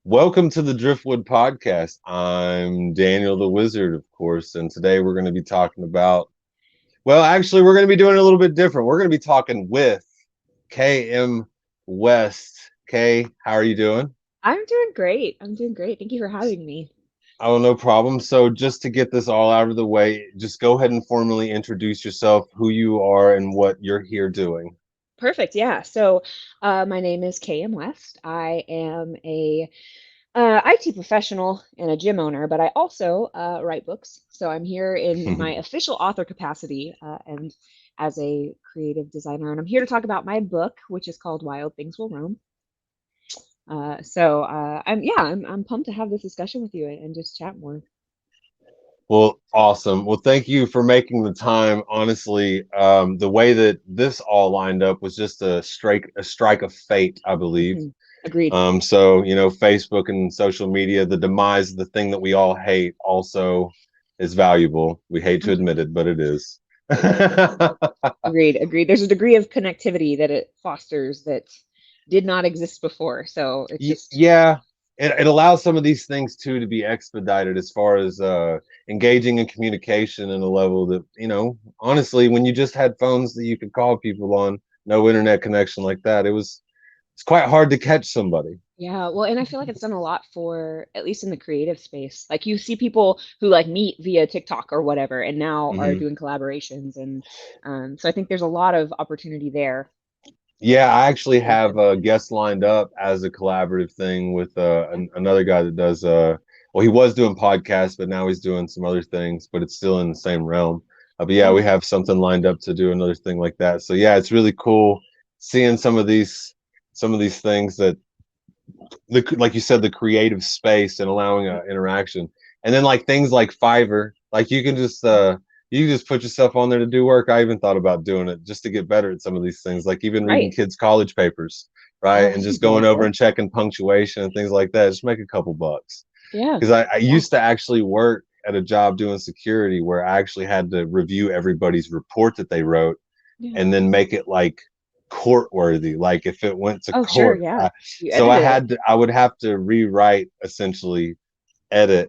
Welcome to the Driftwood Podcast. I'm Daniel TheWizard, of course, and today we're going to be talking about, actually, we're going to be doing it a little bit different. We're going to be talking with M West. Kay, how are you doing? I'm doing great. I'm doing great. Thank you for having me. Oh, no problem. So, just to get this all out of the way, just go ahead and formally introduce yourself, who you are, and what you're here doing. Perfect. Yeah. My name is KM West. I am a IT professional and a gym owner, but I also write books. So I'm here in my official author capacity and as a creative designer, and I'm here to talk about my book, which is called Wild Things Will Roam. I'm pumped to have this discussion with you and just chat more. Well, awesome. Well, thank you for making the time. Honestly, the way that this all lined up was just a strike of fate, I believe. Hmm. Agreed. Facebook and social media, the demise of the thing that we all hate also is valuable. We hate to admit it, but it is. Agreed, agreed. There's a degree of connectivity that it fosters that did not exist before. So it's just, Yeah, it allows some of these things too to be expedited as far as engaging in communication in a level that, honestly, when you just had phones that you could call people on, no internet connection like that, it's quite hard to catch somebody. yeah. Well, and I feel like it's done a lot for, at least in the creative space. Like you see people who like meet via TikTok or whatever, and now are Hmm. doing collaborations. And so I think there's a lot of opportunity there. Yeah, I actually Really have good. a guest lined up as a collaborative thing with another guy that does he was doing podcasts, but now he's doing some other things, but it's still in the same realm. But yeah, Yeah. we have something lined up to do another thing like that. So yeah, it's really cool seeing some of these things that like you said, the creative space and allowing interaction, and then like things like Fiverr, like you can just put yourself on there to do work. I even thought about doing it just to get better at some of these things, like even reading Right. kids' college papers, right, Oh, and that's a just great going over idea. and checking punctuation and things like that. Just make a couple bucks Yeah. because I Yeah. used to actually work at a job doing security where I actually had to review everybody's report that they wrote Yeah. and then make it like court worthy, like if it went to Oh, sure. court. Yeah. You So edited it. I would have to rewrite, essentially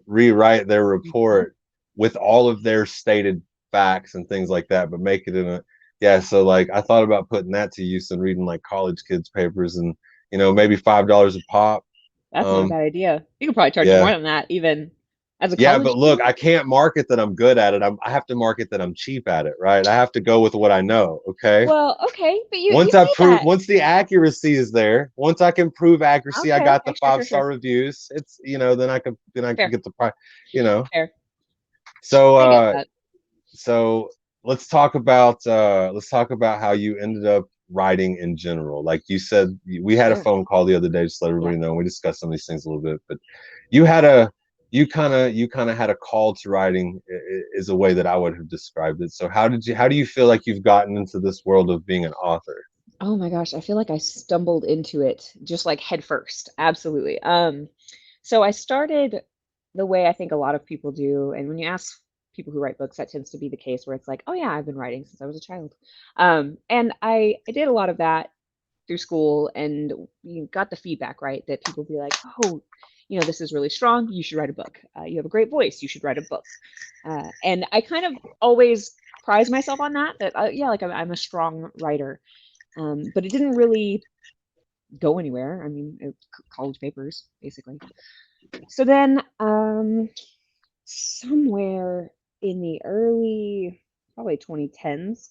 rewrite their Mhm. report with all of their stated facts and things like that, but make it in a, yeah. So like I thought about putting that to use and reading like college kids papers, and maybe $5 a pop. That's not a um bad idea. You could probably charge more yeah. than that, even as a Yeah, college but look, student. I can't market that I'm good at it. I have to market that I'm cheap at it, right? I have to go with what I know. Okay. Well, okay, but you say that. Once the accuracy is there, once I can prove accuracy, I Okay, got the okay, sure, five sure, sure. star reviews. It's, then I can Fair, get the price, you know. fair. So I get that. so let's talk about how you ended up writing in general. Like you said, we had a Sure. phone call the other day, just to let Yeah. everybody know. We discussed some of these things a little bit, but you had a you kind of had a call to writing, is a way that I would have described it. So how do you feel like you've gotten into this world of being an author? Oh my gosh, I feel like I stumbled into it just like head first. Absolutely. So I started the way I think a lot of people do, and when you ask people who write books, that tends to be the case where it's like, oh yeah, I've been writing since I was a child. And I did a lot of that through school, and you got the feedback, right? That people be like, oh, this is really strong. You should write a book. You have a great voice. You should write a book. And I kind of always prize myself on that. Yeah, like I'm a strong writer. But it didn't really go anywhere. I mean, college papers, basically. So then, somewhere in the early, probably 2010s,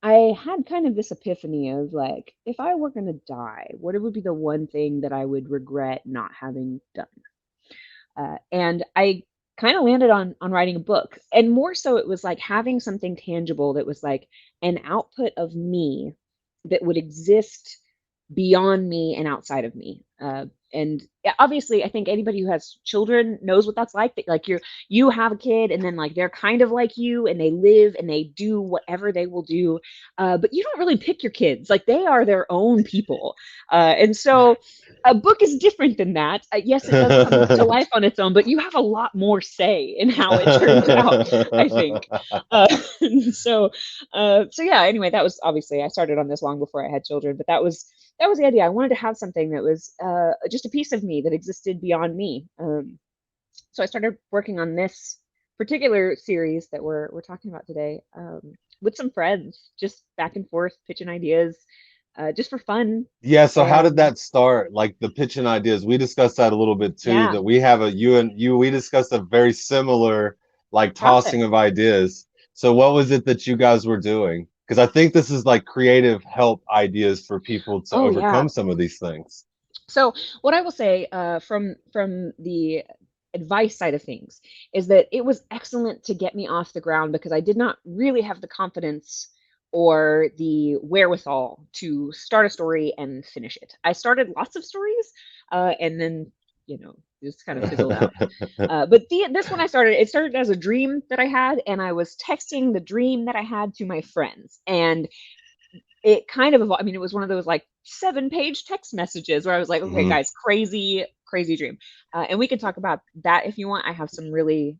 I had kind of this epiphany of like, if I were going to die, what would be the one thing that I would regret not having done? And I kind of landed on writing a book. And more so, it was like having something tangible that was like an output of me that would exist beyond me and outside of me. And yeah, obviously, I think anybody who has children knows what that's like. That like you have a kid, and then like they're kind of like you, and they live and they do whatever they will do. But you don't really pick your kids; like they are their own people. And so, a book is different than that. Yes, it does come to life on its own, but you have a lot more say in how it turns out. I think. Uh, so yeah. Anyway, that was obviously I started on this long before I had children, but that was that was the idea. I wanted to have something that was just a piece of me that existed beyond me. So I started working on this particular series that we're talking about today, with some friends, just back and forth, pitching ideas, just for fun. Yeah, so how did And that start? Like the pitching ideas, we discussed that a little bit too, yeah, that we have a you and you we discussed a very similar like tossing process. of ideas. So what was it that you guys were doing? Because I think this is like creative help ideas for people to Oh yeah. overcome some of these things. So what I will say, from the advice side of things, is that it was excellent to get me off the ground because I did not really have the confidence or the wherewithal to start a story and finish it. I started lots of stories, and then just kind of fizzled out. But this one it started as a dream that I had, and I was texting the dream that I had to my friends, and it kind of I mean, it was one of those like 7-page text messages where I was like, okay, Mhm. guys, crazy, crazy dream. And we can talk about that if you want. I have some really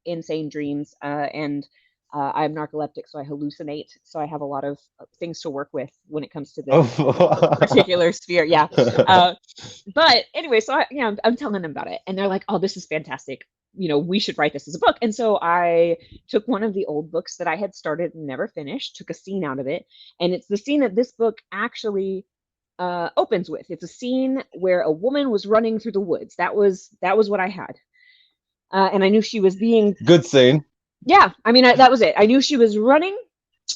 insane dreams, and I'm narcoleptic, so I hallucinate. So I have a lot of things to work with when it comes to this Oh. particular sphere. Yeah. Uh, but anyway, so I'm telling them about it, and they're like, "Oh, this is fantastic. We should write this as a book." And so I took one of the old books that I had started and never finished, took a scene out of it, and it's the scene that this book actually opens with. It's a scene where a woman was running through the woods. That was what I had, and I knew she was being. Good scene. Yeah, I mean, that was it. I knew she was running.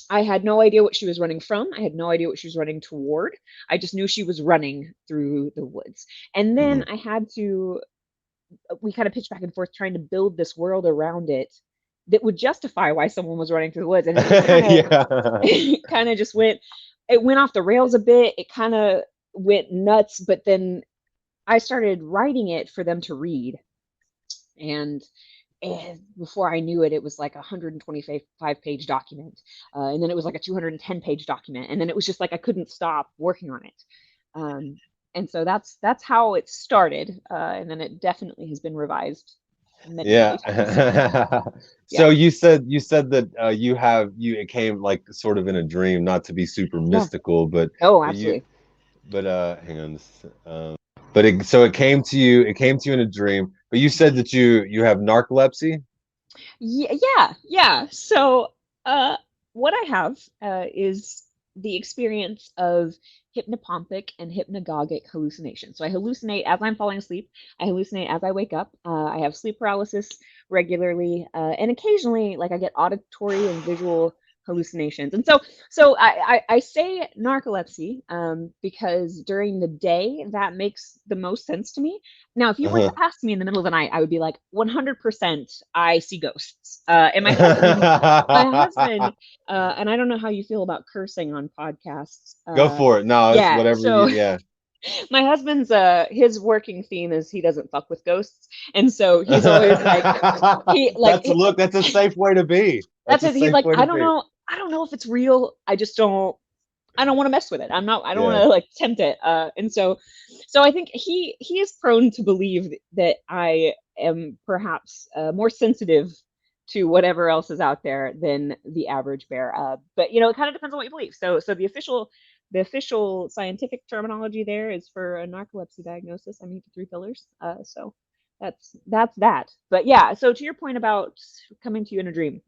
I had no idea what she was running from. I had no idea what she was running toward. I just knew she was running through the woods. And then Mhm. I had to, we kind of pitched back and forth trying to build this world around it that would justify why someone was running through the woods. And it just kind of, Yeah. it kind of just went, it went off the rails a bit. It kind of went nuts, but then I started writing it for them to read. And before I knew it, it was like a 125-page document. And then it was like a 210-page document. And then it was just like I couldn't stop working on it. Um, and so that's how it started. And then it definitely has been revised many, many times. Yeah. So Yeah. you said that you it came like sort of in a dream, not to be super Yeah. mystical, but Oh, but you absolutely. but hang on. But it came to you in a dream. But you said that you have narcolepsy. Yeah, yeah, yeah. So, uh, what I have is the experience of hypnopompic and hypnagogic hallucination. So I hallucinate as I'm falling asleep. I hallucinate as I wake up. I have sleep paralysis regularly, and occasionally, like I get auditory and visual hallucinations. And so I say narcolepsy because during the day that makes the most sense to me. Now, if you were to Uh-huh. ask me in the middle of the night, I would be like, 100% I see ghosts. And my husband, and I don't know how you feel about cursing on podcasts. Go for it. No, it's Yeah, whatever you. so Yeah. my husband's, his working theme is he doesn't fuck with ghosts. And so he's always like, he, like, That's a safe way to be. That's that's a it. He's safe like, way to I don't be. know. I don't know if it's real. I don't want to mess with it. I don't want Yeah. to like tempt it. And so I think he is prone to believe that I am perhaps more sensitive to whatever else is out there than the average bear. But it kind of depends on what you believe. So the official scientific terminology there is for a narcolepsy diagnosis. I meet the three pillars. So that's that. But yeah. So to your point about coming to you in a dream,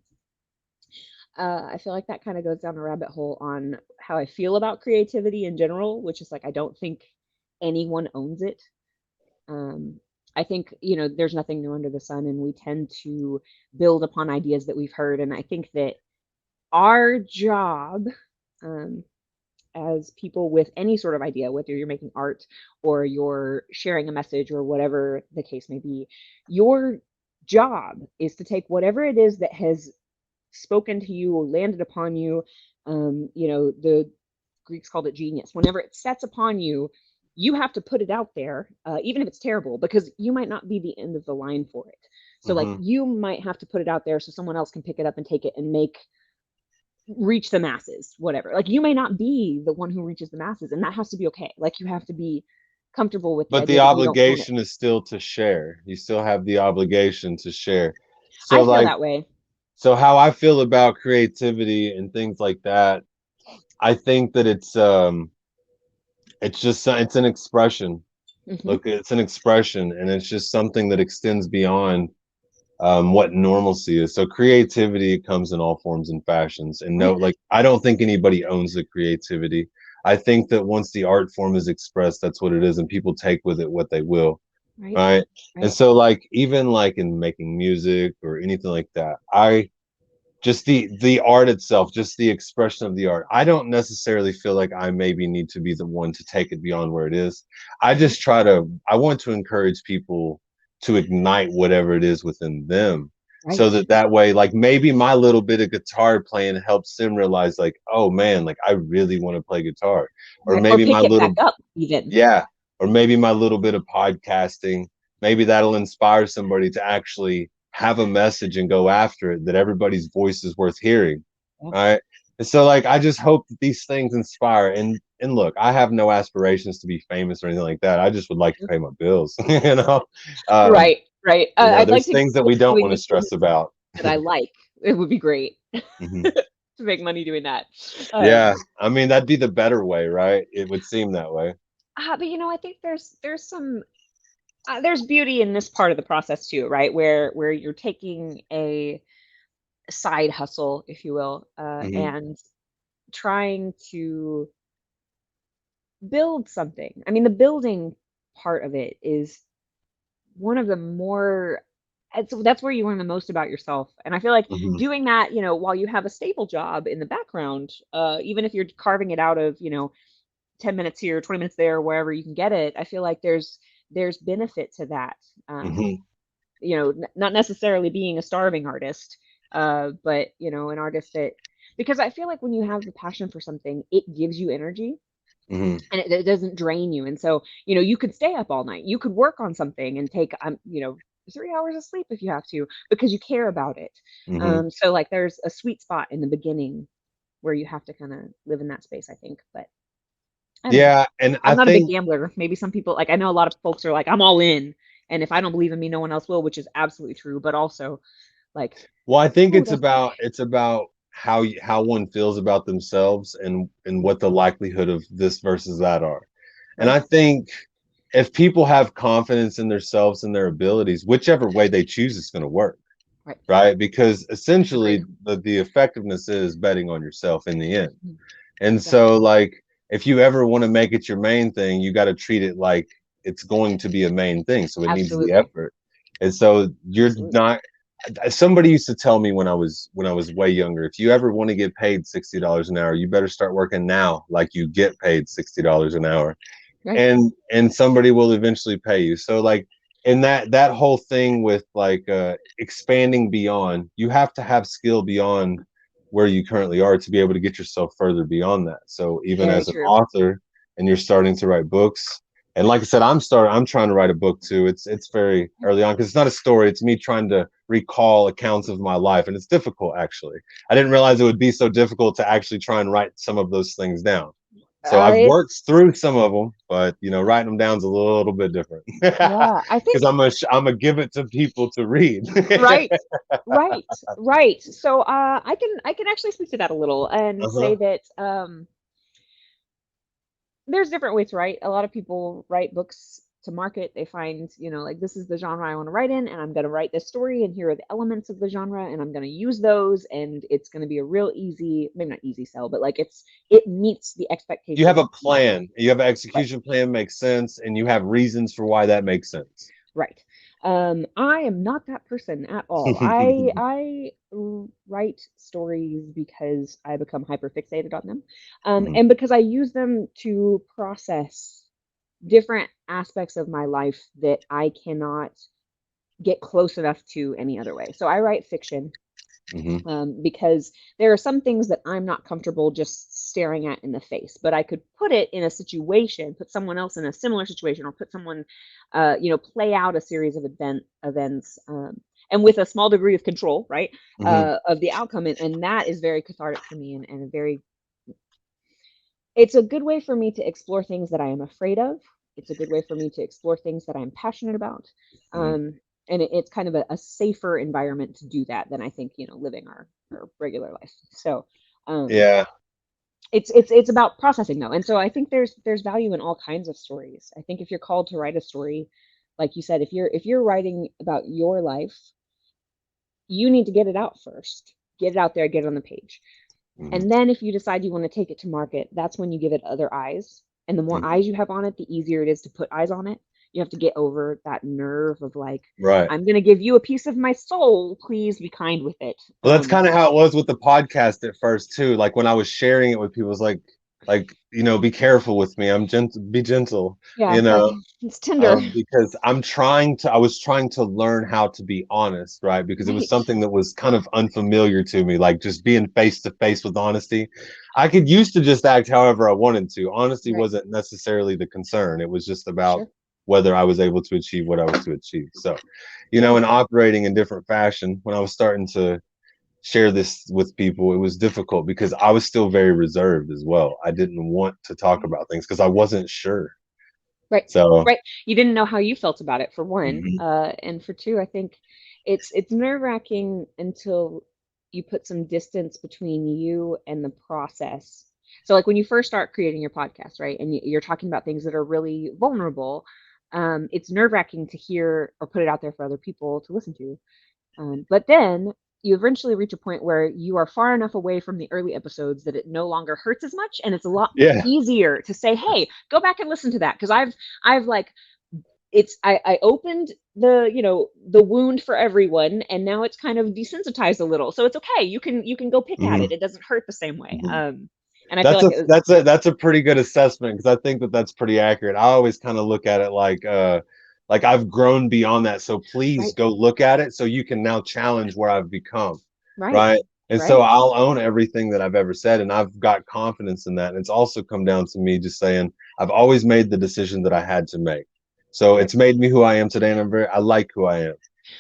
I feel like that kind of goes down a rabbit hole on how I feel about creativity in general, which is like I don't think anyone owns it. Um, I think, there's nothing new under the sun, and we tend to build upon ideas that we've heard. And I think that our job, um, as people with any sort of idea, whether you're making art or you're sharing a message or whatever the case may be, your job is to take whatever it is that has spoken to you or landed upon you. The Greeks called it genius. Whenever it sets upon you, you have to put it out there, even if it's terrible, because you might not be the end of the line for it. So, like, Hmm. you might have to put it out there so someone else can pick it up and take it and reach the masses, whatever. Like, you may not be the one who reaches the masses, and that has to be okay. Like, you have to be comfortable with the But the idea that you don't own it. obligation is still to share. You still have the obligation to share. So I feel like that way. so how I feel about creativity and things like that, I think that It's just it's an expression. Hmm. Look, it's an expression, and it's just something that extends beyond what normalcy is. So creativity comes in all forms and fashions. And no, Right, like I don't think anybody owns the creativity. I think that once the art form is expressed, that's what it is, and people take with it what they will. right, Right. And right. so like even like in making music or anything like that, I just the art itself, just the expression of the art, I don't necessarily feel like I maybe need to be the one to take it beyond where it is. I Hmm. just try to I want to encourage people to ignite whatever it is within them, so Right, that way like maybe my little bit of guitar playing helps them realize like, oh man, like I really want to play guitar. Or right. Or maybe my pick it back little up even. yeah. Or maybe my little bit of podcasting, maybe that'll inspire somebody to actually have a message and go after it, that everybody's voice is worth hearing. Yeah. All right. And so like I just hope that these things inspire, and look, I have no aspirations to be famous or anything like that. I just would like to pay my bills. you know. Um, Right, right. I'd like there's to be things that we don't doing want to the stress things about. that I like. It would be great Mhm. to make money doing that. Yeah. Um, I mean, that'd be the better way, right? It would seem that way. but I think there's some there's beauty in this part of the process too, right? Where you're taking a side hustle, if you will, Hmm. and trying to build something. I mean, the building part of it is one of the more that's where you learn the most about yourself. And I feel like Hmm. doing that, while you have a stable job in the background, even if you're carving it out of, 10 minutes here, 20 minutes there, wherever you can get it, I feel like there's benefit to that. Um, Hmm. not necessarily being a starving artist, but an artist that because I feel like when you have the passion for something, it gives you energy Hmm. and it doesn't drain you. And so, you could stay up all night. You could work on something and take 3 hours of sleep if you have to because you care about it. Hmm. So like there's a sweet spot in the beginning where you have to kind of live in that space, I think. But I don't know. Yeah, and I I'm not a big think gambler. Maybe some people like I know a lot of folks are like, I'm all in. And if I don't believe in me, no one else will, which is absolutely true. But also like, well, I think oh, that's it's about how one feels about themselves, and mhm, what the likelihood of this versus that are. And right, I think if people have confidence in themselves and their abilities, whichever way they choose is going to work, right. right? Because Agreed. essentially the effectiveness is betting on yourself in the end. Mhm, And so, definitely. like, if you ever want to make it your main thing, you got to treat it like it's going to be a main thing. So it needs the Absolutely. effort. And so you're Absolutely. not. Somebody used to tell me when I was way younger, if you ever want to get paid $60 an hour, you better start working now, like you get paid $60 an hour, Right. and somebody will eventually pay you. So like, and that whole thing with like expanding beyond, you have to have skill beyond where you currently are to be able to get yourself further beyond that. So even Very as an true. author, and you're starting to write books, and like I said, I'm trying to write a book too. It's very early on because it's not a story, it's me trying to recall accounts of my life, and it's difficult actually. I didn't realize it would be so difficult to actually try and write some of those things down. So I've worked It's through some of them, but writing them down is a little bit different yeah, I because think I'm gonna give it to people to read. right, right, right. So I can actually speak to that a little and say Uh-huh. that there's different ways to write. A lot of people write books to market. They find, like this is the genre I want to write in, and I'm going to write this story, and here are the elements of the genre, and I'm going to use those, and it's going to be a real easy, maybe not easy sell, but like it meets the You have expectations a of the market. plan. You have an Right. execution plan makes sense, and you have reasons for why that makes sense. Right. I am not that person at all. Write stories because I become hyper fixated on them, Mhm. and because I use them to process different aspects of my life that I cannot get close enough to any other way. So I write fiction Mhm. because there are some things that I'm not comfortable just staring at in the face, but I could put it in a situation, put someone else in a similar situation, or put someone, play out a series of events, and with a small degree of control, right, Mhm. of the outcome, and that is very cathartic for me, and a very it's a good way for me to explore things that I am afraid of. It's a good way for me to explore things that I'm passionate about. Mhm. Um, and it's kind of a safer environment to do that than I think, living our regular life. So, um, Yeah. it's about processing though. And so I think there's value in all kinds of stories. I think if you're called to write a story, like you said, if you're writing about your life, you need to get it out first. Get it out there, get it on the page. Mhm. And then if you decide you want to take it to market, that's when you give it other eyes. And the more Mhm. eyes you have on it, the easier it is to put eyes on it. You have to get over that nerve of like, Right. I'm going to give you a piece of my soul. Please be kind with it. Well, that's kind of how it was with the podcast at first too. Like when I was sharing it with people, it's like be careful with me. I'm gentle, be gentle. Yeah, You know, it's tender. because I was trying to learn how to be honest, right? Because it was Right, something that was kind of unfamiliar to me, like just being face to face with honesty. I could used to just act however I wanted to. Honesty right. wasn't necessarily the concern. It was just about Sure. whether I was able to achieve what I was to achieve. So, Yeah, in operating in different fashion, when I was starting to share this with people, it was difficult because I was still very reserved as well. I didn't want to talk right. about things because I wasn't sure. Right. So, Right. You didn't know how you felt about it for one, mhm. and for two, I think it's nerve-wracking until you put some distance between you and the process. So like when you first start creating your podcast, right, and you're talking about things that are really vulnerable, it's nerve-wracking to hear or put it out there for other people to listen to. But then you eventually reach a point where you are far enough away from the early episodes that it no longer hurts as much, and it's a lot Yeah. easier to say, "Hey, go back and listen to that," because I've like I opened the wound for everyone, and now it's kind of desensitized a little, so it's okay. You can go pick at Mhm. it. It doesn't hurt the same way. Mhm. And I feel like it was That's a pretty good assessment because I think that that's pretty accurate. I always kind of look at it like I've grown beyond that. So please right, go look at it so you can now challenge where I've become, right, right? And so right, I'll own everything that I've ever said, and I've got confidence in that. And it's also come down to me just saying I've always made the decision that I had to make. So right, it's made me who I am today, and I like who I am.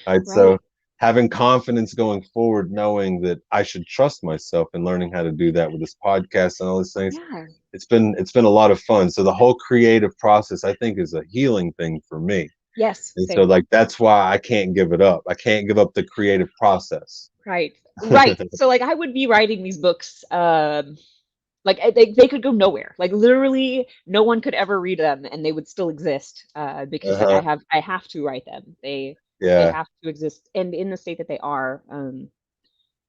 Right. right. So having confidence going forward, knowing that I should trust myself and learning how to do that with this podcast and all these things, Yeah. it's been a lot of fun. So the whole creative process, I think, is a healing thing for me. Yes. And so Same. like that's why I can't give it up. I can't give up the creative process. Right. Right. So like I would be writing these books like they could go nowhere. Like literally no one could ever read them and they would still exist because like Uh-huh. I have to write them. They Yeah. have to exist and in the state that they are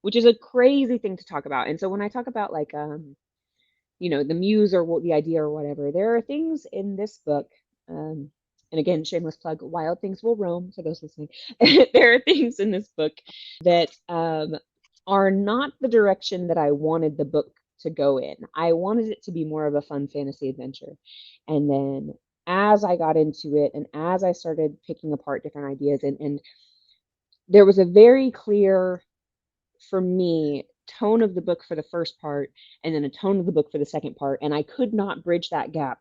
which is a crazy thing to talk about. And so when I talk about like the muse or what the idea or whatever, there are things in this book um and again, shameless plug, Wild Things Will Roam for those listening. There are things in this book that are not the direction that I wanted the book to go in. I wanted it to be more of a fun fantasy adventure. And then as I got into it and as I started picking apart different ideas, and there was a very clear, for me, tone of the book for the first part and then a tone of the book for the second part. And I could not bridge that gap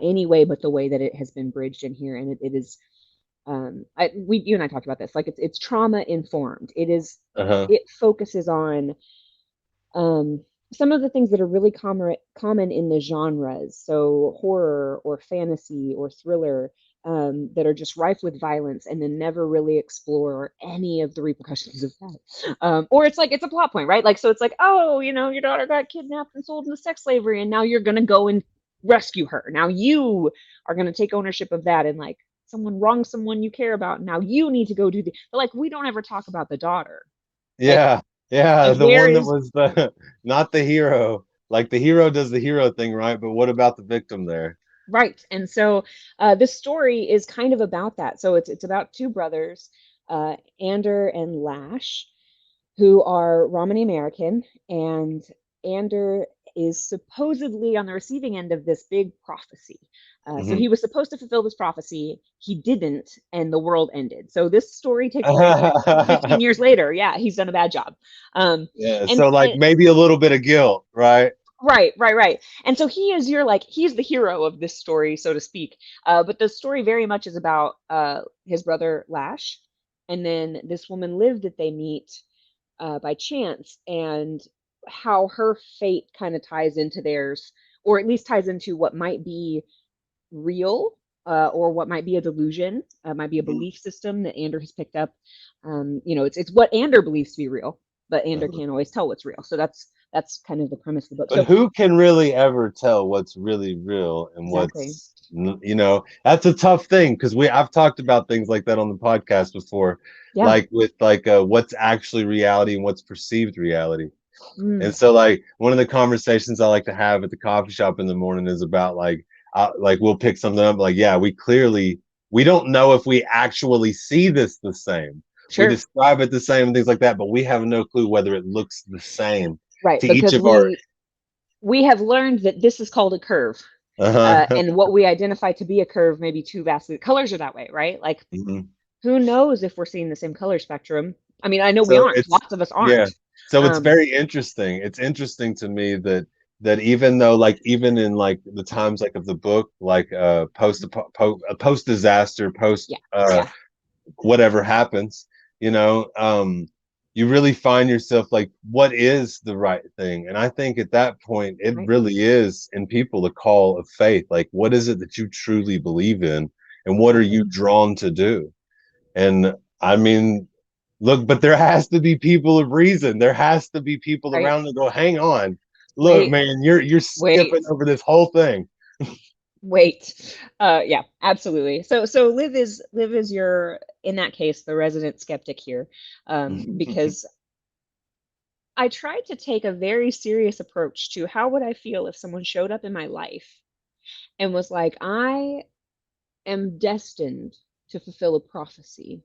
any way but the way that it has been bridged in here. And it is you and I talked about this, like it's trauma informed. Uh-huh. It focuses on um, some of the things that are really common in the genres, so horror or fantasy or thriller, that are just rife with violence and then never really explore any of the repercussions of that. Or it's like it's a plot point, right? Like so it's like, oh, your daughter got kidnapped and sold into sex slavery, and now you're gonna go and rescue her. Now you are gonna take ownership of that, and like someone wronged someone you care about. Now you need to go do the. But like we don't ever talk about the daughter. Like Yeah. Yeah. The there one that is was the not the hero. Like the hero does the hero thing, right? But what about the victim there? right. And so this story is kind of about that. So it's about two brothers, Ander and Lash, who are Romani American, and Ander is supposedly on the receiving end of this big prophecy. So Mhm. he was supposed to fulfill this prophecy. He didn't, and the world ended. So this story takes place 15 years later. Yeah, he's done a bad job. Um, Yeah, and, so like and maybe a little bit of guilt, right? Right, right, right. And so he is your like he's the hero of this story, so to speak. But the story very much is about his brother Lash, and then this woman Liv that they meet by chance, and how her fate kind of ties into theirs, or at least ties into what might be real, or what might be a delusion, might be a Mhm. belief system that Ander has picked up. It's what Ander believes to be real, but Ander Uh-huh. can't always tell what's real. So That's kind of the premise of the book. But So who can really ever tell what's really real and exactly. what's, that's a tough thing because I've talked about things like that on the podcast before, Yeah. like with what's actually reality and what's perceived reality. And Mm, so like one of the conversations I like to have at the coffee shop in the morning is about like we'll pick something up like, yeah, we don't know if we actually see this the same. We sure. describe it the same and things like that, but we have no clue whether it looks the same Right. to each Because of our we have learned that this is called a curve. uh-huh. And what we identify to be a curve may be too vastly. Colors are that way, right? Like, Mhm. who knows if we're seeing the same color spectrum? I mean, I know we So aren't. it's Lots of us yeah. aren't. So it's Um, very interesting. It's interesting to me that even though like even in like the times like of the book, like post disaster, post yeah, yeah, whatever happens, you really find yourself like, what is the right thing? And I think at that point, it right. really is in people a call of faith. Like, what is it that you truly believe in, and what are you Exactly. drawn to do? And I mean, look, but there has to be people of reason. There has to be people Right. around that go, hang on, look, Wait, man, you're wait, skipping over this whole thing. wait. Yeah, absolutely. So Liv is your, in that case, the resident skeptic here, because I tried to take a very serious approach to how would I feel if someone showed up in my life and was like, I am destined to fulfill a prophecy,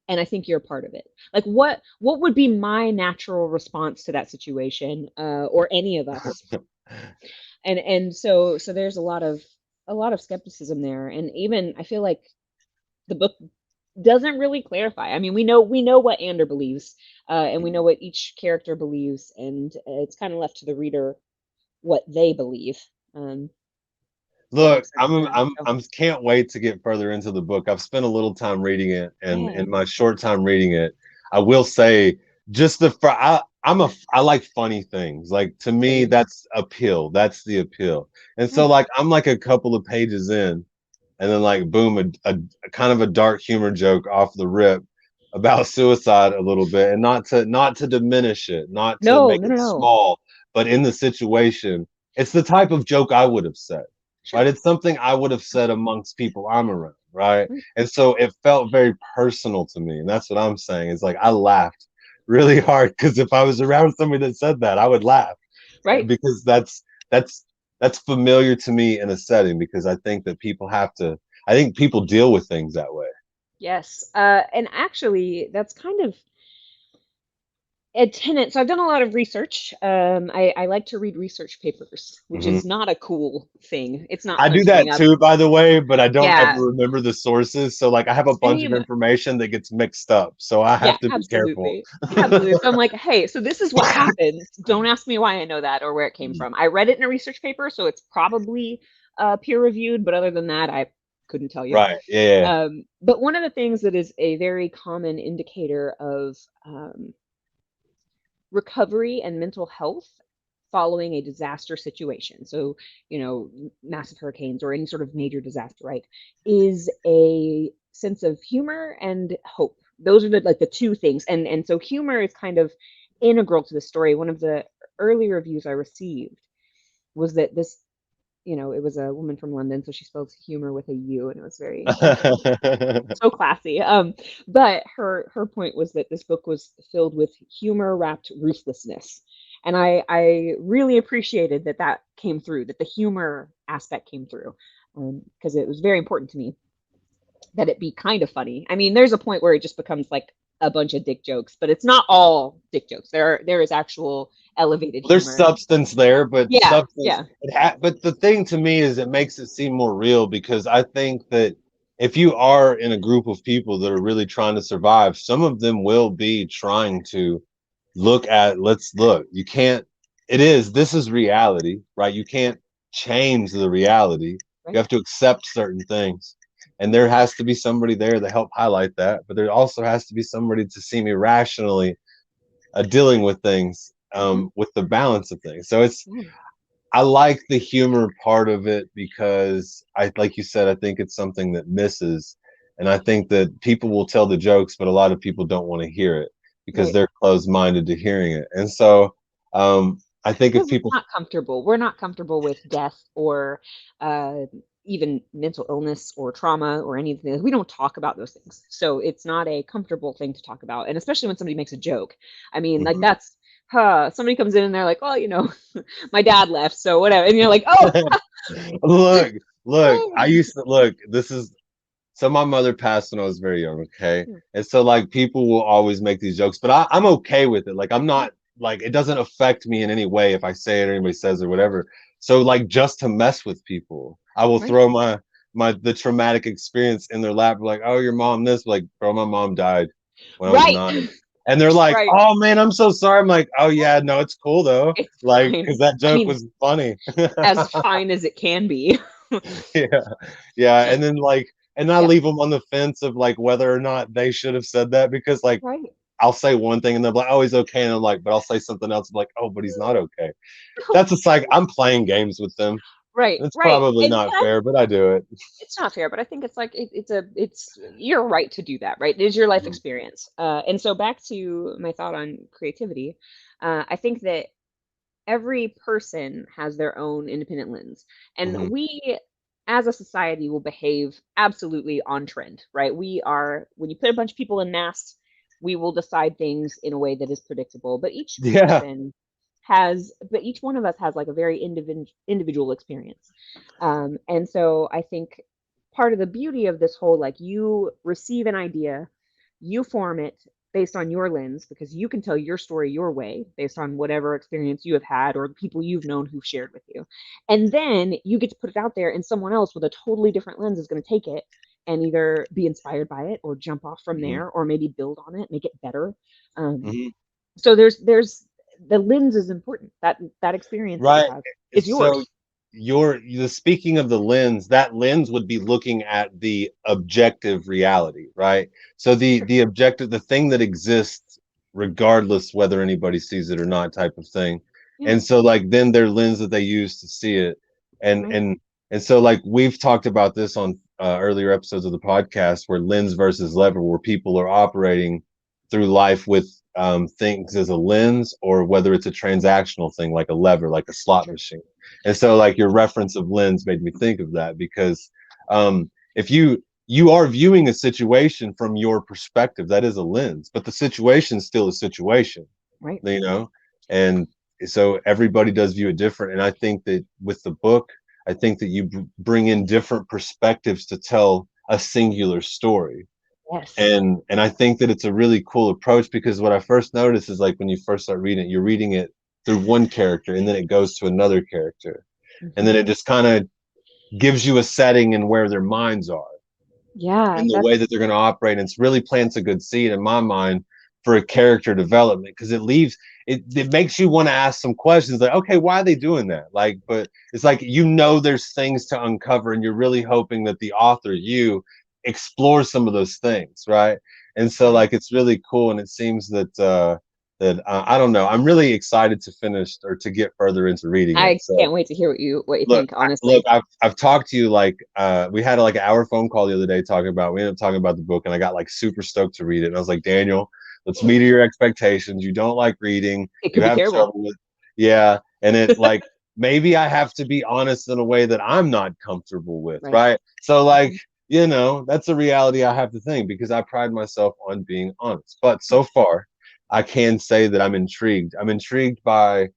and I think you're a part of it. Like, what would be my natural response to that situation, or any of us? And so there's a lot of skepticism there, and even I feel like the book doesn't really clarify. I mean, we know what Ander believes, and we know what each character believes, and it's kind of left to the reader what they believe. What Look, makes sense to them. So I'm can't wait to get further into the book. I've spent a little time reading it, and yeah, in my short time reading it, I will say just I like funny things. Like to me, same. that's appeal. That's the appeal. And Yeah, so like I'm like a couple of pages in, and then like boom, a kind of a dark humor joke off the rip about suicide a little bit, and not to diminish it, not to no, make no, no, it no. small, but in the situation, it's the type of joke I would have said, Sure, right? It's something I would have said amongst people I'm around, right? right, And so it felt very personal to me, and that's what I'm saying. Is like I laughed really hard because if I was around somebody that said that, I would laugh right. because that's that's familiar to me in a setting because I think that people have to. I think people deal with things that way. Yes, and actually, that's kind of a tenet. So I've done a lot of research. I like to read research papers, which Mhm. is not a cool thing. It's not I fun do showing that up. too, by the way, but I don't ever Yeah, remember the sources. So like I have a bunch of same. information that gets mixed up. So I Yeah, have to be careful. absolutely. Absolutely. So I'm like, hey, so this is what happened. Don't ask me why I know that or where it came from. I read it in a research paper, so it's probably peer reviewed, but other than that, I couldn't tell you. Right. Yeah. But one of the things that is a very common indicator of recovery and mental health following a disaster situation, so massive hurricanes or any sort of major disaster, right, is a sense of humor and hope. Those are the two things, and so humor is kind of integral to the story. One of the early reviews I received was that this, it was a woman from London, so she spelled humor with a U, and it was very Yeah. so classy. But her point was that this book was filled with humor wrapped ruthlessness, and I really appreciated that came through, that the humor aspect came through, because it was very important to me that it be kind of funny. I mean, there's a point where it just becomes like a bunch of dick jokes, but it's not all dick jokes. There is actual elevated There's humor. substance there, but Yeah, substance. yeah, But the thing to me is it makes it seem more real because I think that if you are in a group of people that are really trying to survive, some of them will be trying to look at. Let's look. You can't. It is. This is reality, right? You can't change the reality. You right. have to accept certain things, and there has to be somebody there to help highlight that. But there also has to be somebody to see me rationally dealing with things Hmm. with the balance of things. So it's Yeah, I like the humor part of it because like you said, I think it's something that misses, and I think that people will tell the jokes, but a lot of people don't want to hear it because right. they're closed minded to hearing it. And so I think if Because people, we're not comfortable with death or uh, even mental illness or trauma or anything. We don't talk about those things. So it's not a comfortable thing to talk about. And especially when somebody makes a joke. I mean, like Mhm. that's, somebody comes in and they're like, oh, my dad left. So whatever. And you're like, oh, look, look, I oh. used to look, this is, so my mother passed when I was very young, okay? Yeah, And so like people will always make these jokes, but I'm okay with it. Like I'm yeah, not like it doesn't affect me in any way if I say it or anybody says it or whatever. So like just to mess with people, I will right. throw my the traumatic experience in their lap, like, oh, your mom this, like, bro, my mom died when I was Right. 9. And they're like, Right. oh man, I'm so sorry. I'm like, oh yeah, no, it's cool though. It's Like, fine. because that I joke mean, was funny. as fine as it can be. Yeah, yeah, and then like, and I Yeah. leave them on the fence of like whether or not they should have said that because like Right. I'll say one thing and they're like, oh, he's okay, and I'm like, but I'll say something else, I'm like, oh, but he's not okay. That's just like I'm playing games with them. Right. It's Right. probably And not fair, but I do it. it's not fair, but I think it's like it's you're right to do that, right? It is your life Mhm. experience. And so back to my thought on creativity, I think that every person has their own independent lens, and Mhm. we as a society will behave absolutely on trend, right? We are when you put a bunch of people in masks, we will decide things in a way that is predictable, Yeah, but each one of us has like a very individual experience. And so I think part of the beauty of this whole like you receive an idea, you form it based on your lens because you can tell your story your way based on whatever experience you have had or the people you've known who've shared with you. And then you get to put it out there and someone else with a totally different lens is going to take it and either be inspired by it or jump off from Mhm. there or maybe build on it, make it better. Um, Mhm. so there's the lens is important. That experience that you Right. have is So yours. you're the speaking of the lens, that lens would be looking at the objective reality, right? So Sure. the objective, the thing that exists regardless whether anybody sees it or not type of thing. Yeah. And so like then their lens that they use to see it. And Right. and and so like we've talked about this on earlier episodes of the podcast where lens versus lever, where people are operating through life with things as a lens or whether it's a transactional thing like a lever, like a slot Sure. machine. And so like your reference of lens made me think of that because if you are viewing a situation from your perspective, that is a lens, but the situation is still a situation, Right. you know? And so everybody does view it different. And I think that with the book, I think that you bring in different perspectives to tell a singular story. Yes. And I think that it's a really cool approach because what I first noticed is like when you first start reading it, you're reading it through one character and then it goes to another character. And Hmm. then it just kind of gives you a setting and where their minds are Yeah, and the way that's that they're going to operate. And it's really plants a good seed in my mind for a character development because it makes you want to ask some questions like, okay, why are they doing that? Like, but it's like, there's things to uncover and you're really hoping that the author, you explore some of those things. Right. And so right. like, it's really cool. And it seems that I don't know. I'm really excited to finish or to get further into reading it. I So can't wait to hear what you look, think, look, honestly. I've talked to you like we had like an hour phone call the other day talking about. We ended up talking about the book, and I got like super stoked to read it. And I was like, Daniel, let's meet your expectations. You don't like reading. It You could be have terrible. trouble with, yeah. And it like maybe I have to be honest in a way that I'm not comfortable with, Right. right? So like Mhm. that's a reality I have to think because I pride myself on being honest. But Right. so far, I can say that I'm intrigued. I'm intrigued by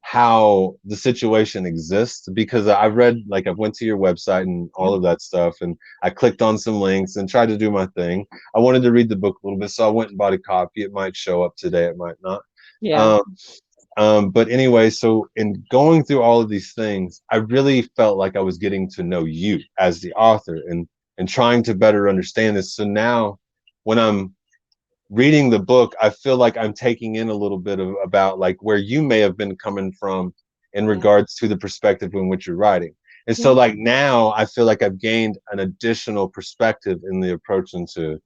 how the situation exists because I've read like I've went to your website and Yeah. all of that stuff and I clicked on some links and tried to do my thing. I wanted to read the book a little bit, so I went and bought a copy. It might show up today, it might not. Yeah. Um, but anyway, so in going through all of these things, I really felt like I was getting to know you as the author and trying to better understand this. So now when I'm reading the book, I feel like I'm taking in a little bit of about like where you may have been coming from in Yeah. regards to the perspective in which you're writing. And so Yeah. like now I feel like I've gained an additional perspective in the approach into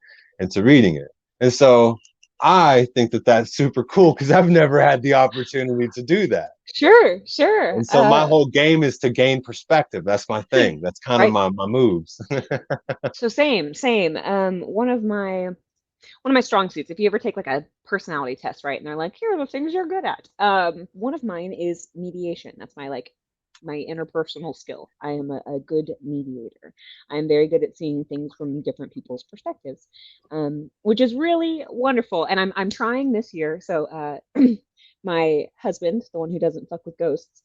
reading it. And so I think that that's super cool because I've never had the opportunity to do that. Sure. Sure. And so my whole game is to gain perspective. That's my Same. thing. That's kind of Right. my moves. So same. Same. One of my one of my strong suits. If you ever take like a personality test, right, and they're like, here are the things you're good at. One of mine is mediation. That's my like my interpersonal skill. I am a good mediator. I'm very good at seeing things from different people's perspectives, which is really wonderful. And I'm trying this year. So my husband, the one who doesn't fuck with ghosts,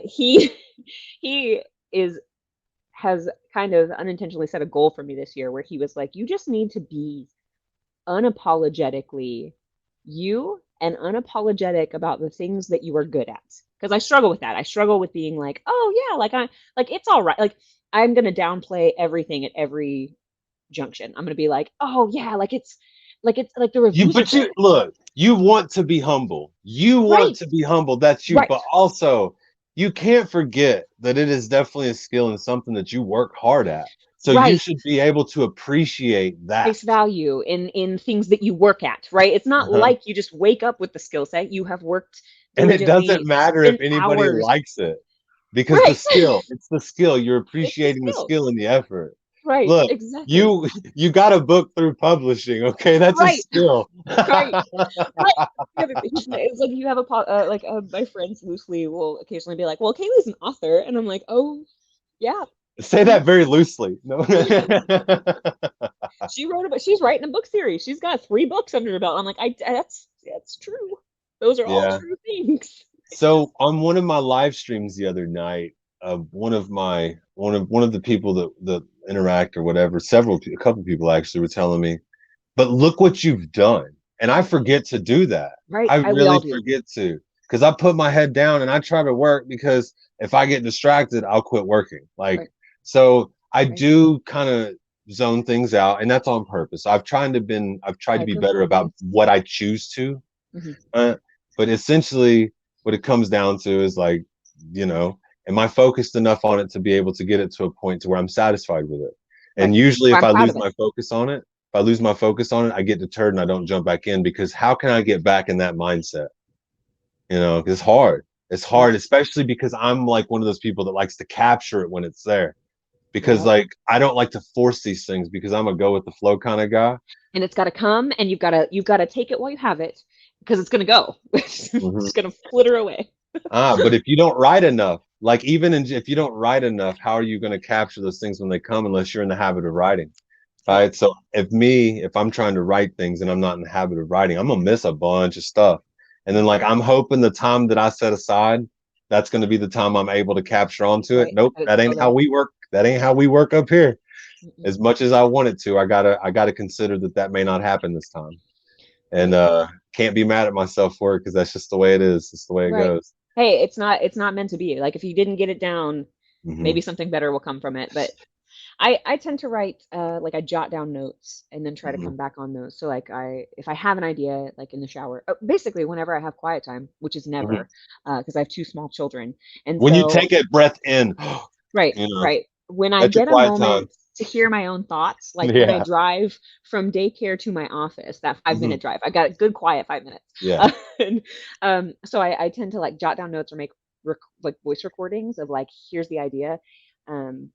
he he is has kind of unintentionally set a goal for me this year where he was like, you just need to be unapologetically you and unapologetic about the things that you are good at. Because I struggle with that. I struggle with being like, oh yeah, like I like it's all right. Like I'm gonna downplay everything at every junction. I'm gonna be like, oh yeah, like it's like the You reviews are but you good. look, you want to be humble. You want Right, to be humble. That's you. right, But also, you can't forget that it is definitely a skill and something that you work hard at. So you right. should be able to appreciate that. Place value in things that you work at, right? It's not Uh-huh. like you just wake up with the skill set. You have worked And it doesn't diligently, matter if spent anybody hours. likes it because the Right. skill, it's the skill. You're It's the appreciating the skill. skill and the effort. Right, Look, exactly. you got a book through publishing, okay? That's a Right, skill. right, right. The other thing, it's like you have like my friends loosely will occasionally be like, "Well, Kaylee's an author," and I'm like, "Oh, yeah, Say mhm, that very loosely. No. she wrote about she's writing a book series. She's got 3 books under her belt." I'm like, "I that's true. Those are all Yeah. true things." So on one of my live streams the other night, one of the people that interact or whatever, a couple people actually were telling me, but look what you've done. And I forget to do that. Right, I we all really do. forget to because I put my head down and I try to work because if I get distracted, I'll quit working. Like, Right, so I right. do kind of zone things out, and that's on purpose. I've tried to be better about Microfocus. what I choose to. Mhm. Uh, but essentially, what it comes down to is like, you know, am I focused enough on it to be able to get it to a point to where I'm satisfied with it? And Right. usually, Or if I'm I proud lose of it. my focus on it, if I lose my focus on it, I get deterred and I don't jump back in because how can I get back in that mindset? You know, it's hard. It's Yeah. hard, especially because I'm like one of those people that likes to capture it when it's there. Because Yep. like I don't like to force these things because I'm a go with the flow kind of guy. And it's got to come, and you've got to take it while you have it, because it's gonna go. It's Mhm. just gonna flitter away. But if you don't write enough, like if you don't write enough, how are you going to capture those things when they come unless you're in the habit of writing? Yeah. Right. So if I'm trying to write things and I'm not in the habit of writing, I'm gonna miss a bunch of stuff. And then like I'm hoping the time that I set aside, that's gonna be the time I'm able to capture onto it. Right. Nope, But it's that still ain't how there. we work. That ain't how we work up here. Mm-mm. As much as I want it to, I gotta consider that that may not happen this time. And Right. can't be mad at myself for it because that's just the way it is. It's the way it Right. goes. Hey, it's not meant to be. Like if you didn't get it down, Hmm. maybe something better will come from it. But I tend to write like I jot down notes and then try to Hmm. come back on those. So like if I have an idea like in the shower, basically whenever I have quiet time, which is Hmm. never, because I have 2 small children, and When you so take a breath in, right, you know, right. When I that's your get a quiet time. moment to hear my own thoughts, like when I Yeah. drive from daycare to my office, that 5 minute Hmm. drive, I got a good quiet 5 minutes. Yeah. And, so I tend to like jot down notes or make like voice recordings of like, here's the idea. And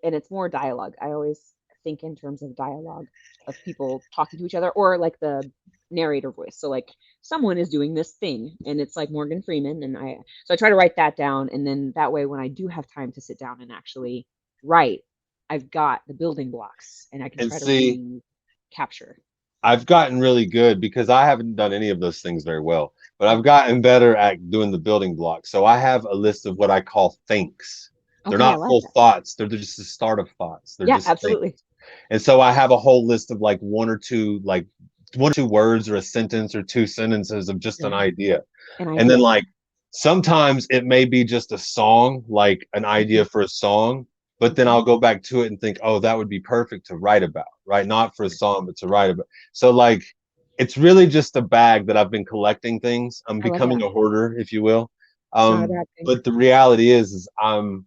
it's more dialogue. I always think in terms of dialogue of people talking to each other or like the narrator voice. So like someone is doing this thing and it's like Morgan Freeman and so I try to write that down, and then that way when I do have time to sit down and actually write, I've got the building blocks and I can And try to see, recapture. I've gotten really good because I haven't done any of those things very well, but I've Mhm. gotten better at doing the building blocks. So I have a list of what I call thinks. They're Okay, I not like full that. thoughts. They're just the start of thoughts. They're Yeah, just things. absolutely. And so I have a whole list of like one or two words or a sentence or two sentences of just an Yeah, idea. an And then idea. like sometimes it may be just a song, like an idea Hmm. for a song, but then Hmm. I'll go back to it and think, oh, that would be perfect to write about, right? Not for a song, but to write about. So like it's really just a bag that I've been collecting things. I'm I love becoming that. a hoarder, if you will. It's not a bad thing. But the reality is I'm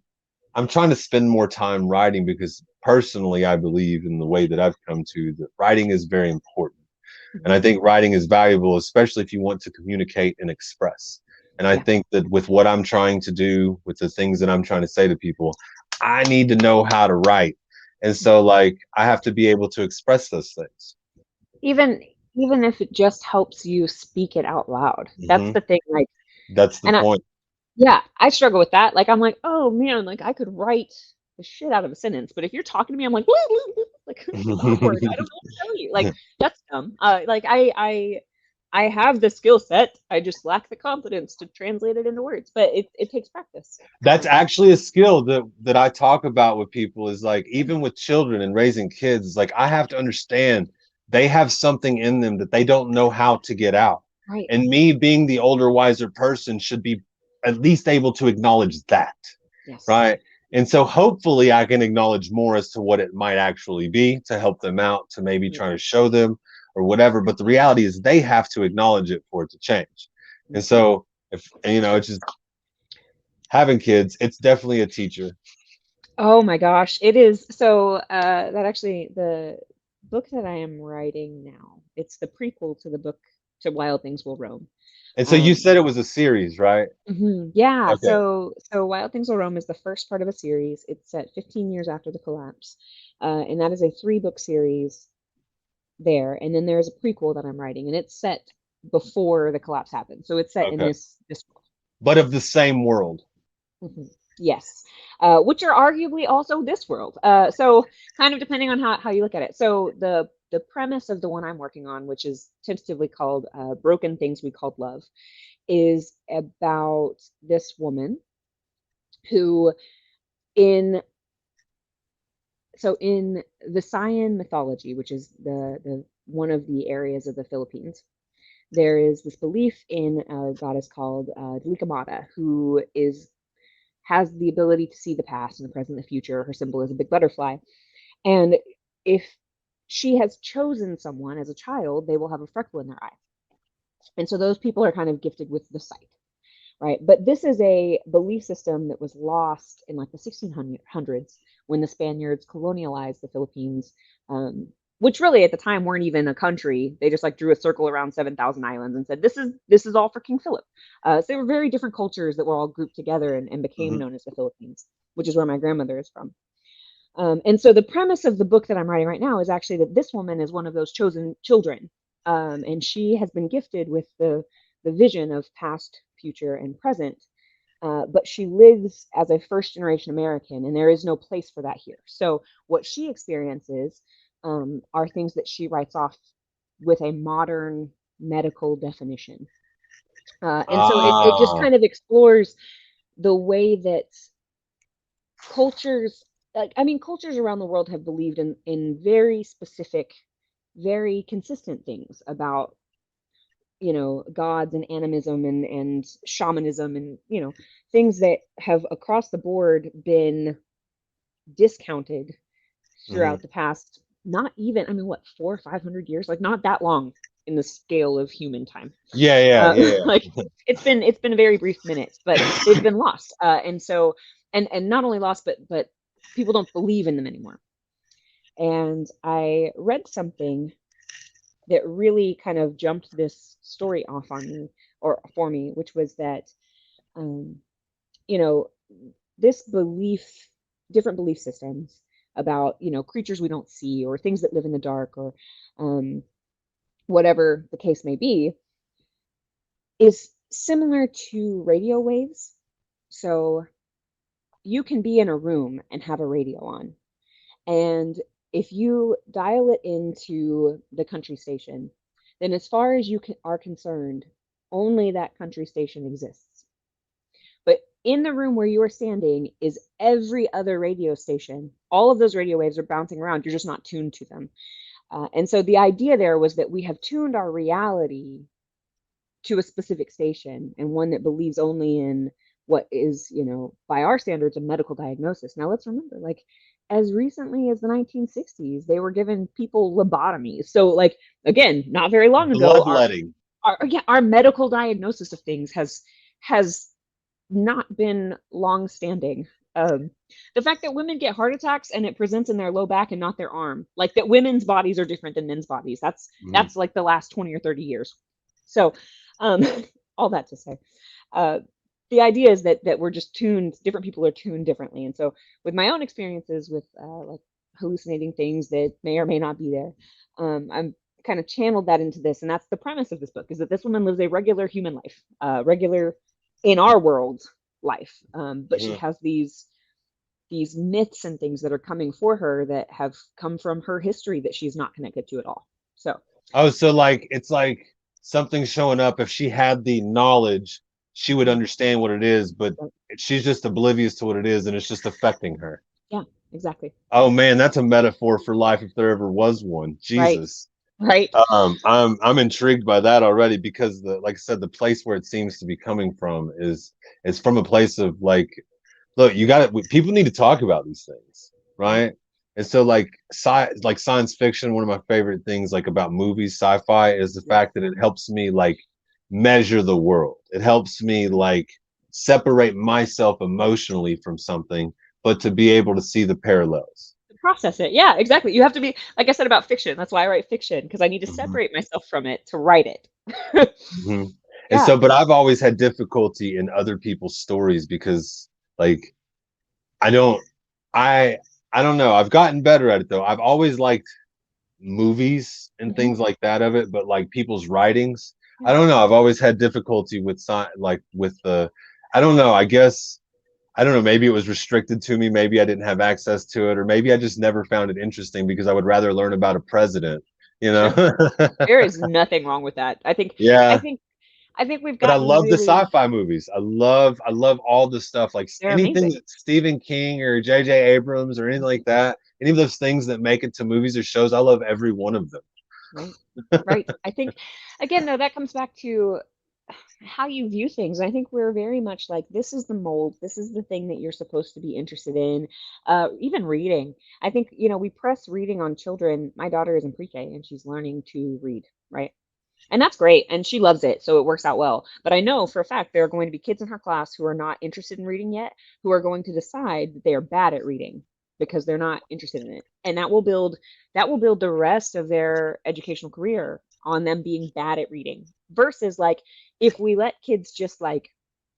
trying to spend more time writing because personally I believe in the way that I've come to that writing is very important. And Hmm. I think writing is valuable, especially if you want to communicate and express. And I Yeah. think that with what I'm trying to do, with the things that I'm trying to say to people, I need to know how to write. And so, like, I have to be able to express those things. even even if it just helps you speak it out loud. That's Hmm. the thing, like, That's the and I point. yeah, I struggle with that. Like, I'm like, "Oh, man," like, I could write the shit out of a sentence, but if you're talking to me, I'm like, like, it's awkward. I don't know what to tell you. Like, that's dumb. Like, I have the skill set. I just lack the confidence to translate it into words, but it takes practice. That's actually a skill that I talk about with people, is like, even with children and raising kids, it's like I have to understand they have something in them that they don't know how to get out. Right. And me being the older, wiser person should be at least able to acknowledge that, Yes. right? And so hopefully I can acknowledge more as to what it might actually be to help them out, to maybe Mhm, try to show them or whatever. But the reality is they have to acknowledge it for it to change. And mhm. so if it's just having kids, it's definitely a teacher. Oh my gosh, it is. So, that actually, the book that I am writing now, it's the prequel to the book to Wild Things Will Roam. And so you Um, said it was a series, right? yeah, Okay. so Wild Things Will Roam is the first part of a series. It's set 15 years after the collapse, and that is a three-book series there. And then there's a prequel that I'm writing, and it's set before the collapse happened. So it's set in Okay. this world. But of the same world. Mhm. Yes, which are arguably also this world. So kind of depending on how you look at it. So the premise of the one I'm working on, which is tentatively called "Broken Things We Called Love," is about this woman who, in in the Visayan mythology, which is the one of the areas of the Philippines, there is this belief in a goddess called Dlikamata, who is has the ability to see the past and the present and the future. Her symbol is a big butterfly. And if she has chosen someone as a child, they will have a freckle in their eye. And so those people are kind of gifted with the sight, right? But this is a belief system that was lost in like the 1600s when the Spaniards colonialized the Philippines, which really at the time weren't even a country. They just like drew a circle around 7,000 islands and said, "This is all for King Philip." So they were very different cultures that were all grouped together and became Hmm. known as the Philippines, which is where my grandmother is from. And so the premise of the book that I'm writing right now is actually that this woman is one of those chosen children, and she has been gifted with the vision of past, future, and present. But she lives as a first generation American, and there is no place for that here. So what she experiences are things that she writes off with a modern medical definition. And so it just Ah. kind of explores the way that cultures, like, I mean, cultures around the world have believed in very specific, very consistent things about, gods and animism and shamanism, and things that have across the board been discounted Hmm. throughout the past, not even, I mean, what, 400 or 500 years, like not that long in the scale of human time. Yeah, yeah, yeah, Like, it's been very brief minutes, but they've been lost. And so, and not only lost, but people don't believe in them anymore. And I read something that really kind of jumped this story off on me, or for me, which was that, um, you know, this belief, different belief systems about, creatures we don't see or things that live in the dark, or um, whatever the case may be, is similar to radio waves. So you can be in a room and have a radio on. And if you dial it into the country station, then as far as are concerned, only that country station exists. But in the room where you are standing is every other radio station. All of those radio waves are bouncing around. You're just not tuned to them. And so the idea there was that we have tuned our reality to a specific station, and one that believes only in what is, by our standards, a medical diagnosis. Now let's remember, like, as recently as the 1960s, they were giving people lobotomies. So, like, again, not very long ago, bloodletting. our medical diagnosis of things has not been long standing. The fact that women get heart attacks and it presents in their low back and not their arm, like that women's bodies are different than men's bodies. That's Hmm. that's like the last 20 or 30 years. So, um, all that to say, uh, the idea is that we're just tuned. Different people are tuned differently, and so with my own experiences with like hallucinating things that may or may not be there, I'm kind of channeled that into this, and that's the premise of this book: is that this woman lives a regular human life, regular in our world life, but she Mhm. has these myths and things that are coming for her that have come from her history that she's not connected to at all. So Oh, so like it's like something showing up. If she had the knowledge, she would understand what it is, but she's just oblivious to what it is, and it's just affecting her. yeah, exactly. Oh man, that's a metaphor for life if there ever was one. Right, Jesus. right. I'm intrigued by that already because the like I said, the place where it seems to be coming from is from a place of like, look, you got it. People need to talk about these things, Right. right? And so like science fiction, one of my favorite things like about movies, sci-fi, is the Yes. fact that it helps me like measure the world. It helps me like separate myself emotionally from something, but to be able to see the parallels. Process it. Yeah, exactly. You have to be, like I said about fiction. That's why I write fiction, because I need to Mhm, separate myself from it to write it. mhm. And Yeah. so, but I've always had difficulty in other people's stories because like I don't I I don't know. I've gotten better at it though. I've always liked movies and Hmm. things like that of it, but like people's writings, I Yeah. don't know. I've always had difficulty with like with the I don't know. I guess I don't know. Maybe it was restricted to me. Maybe I didn't have access to it, or maybe I just never found it interesting because I would rather learn about a president, you know? Sure. There is nothing wrong with that. I Yeah. think, I think we've But I gotten love the really, sci-fi movies. I love all the stuff like they're anything amazing. that Stephen King or J.J. Abrams or anything like that. Any of those things that make it to movies or shows, I love every one of them. Right. Right. I think, again, though, that comes back to how you view things. I think we're very much like, this is the mold, this is the thing that you're supposed to be interested in. Even reading. I think, we press reading on children. My daughter is in pre-K and she's learning to read, right? And that's great. And she loves it. So it works out well. But I know for a fact there are going to be kids in her class who are not interested in reading yet, who are going to decide that they are bad at reading because they're not interested in it. And that will build the rest of their educational career on them being bad at reading. Versus like if we let kids just like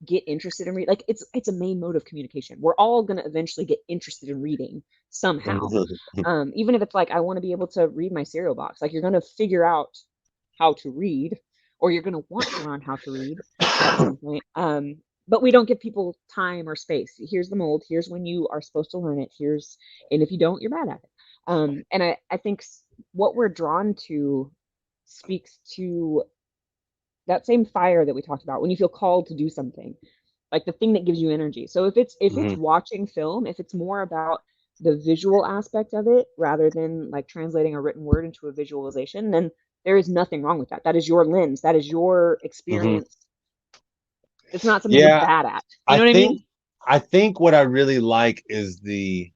get interested in reading, like it's a main mode of communication. We're all gonna eventually get interested in reading somehow. Even if it's like I want to be able to read my cereal box, like you're gonna figure out how to read, or you're going to want to learn how to read at some point. But we don't give people time or space. Here's the mold. Here's when you are supposed to learn it. And if you don't, you're bad at it. And I think what we're drawn to speaks to that same fire that we talked about when you feel called to do something, like the thing that gives you energy. So if it's watching film, if it's more about the visual aspect of it rather than like translating a written word into a visualization, then there is nothing wrong with that. That is your lens. That is your experience. It's not something you're Yeah, bad at. You I know what I think mean? I think what I really like is the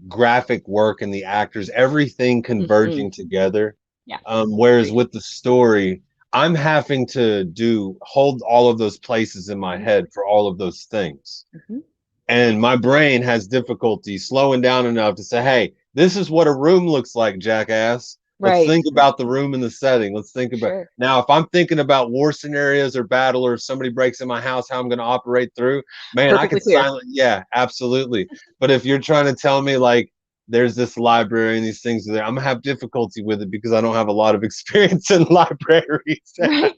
graphic work and the actors, everything Hmm. converging together. Yeah, Whereas agreed. with the story, I'm having to do hold all of those places in my Hmm. head for all of those things. Hmm. And my brain has difficulty slowing down enough to say, hey, this is what a room looks like, jackass. Let's Right. think about the room and the setting. Let's think about Sure. now. If I'm thinking about war scenarios or battle, or if somebody breaks in my house, how I'm going to operate through, man, I Perfectly could clear. silent. Yeah, absolutely. But if you're trying to tell me like there's this library and these things there, I'm gonna have difficulty with it because I don't have a lot of experience in libraries. Right.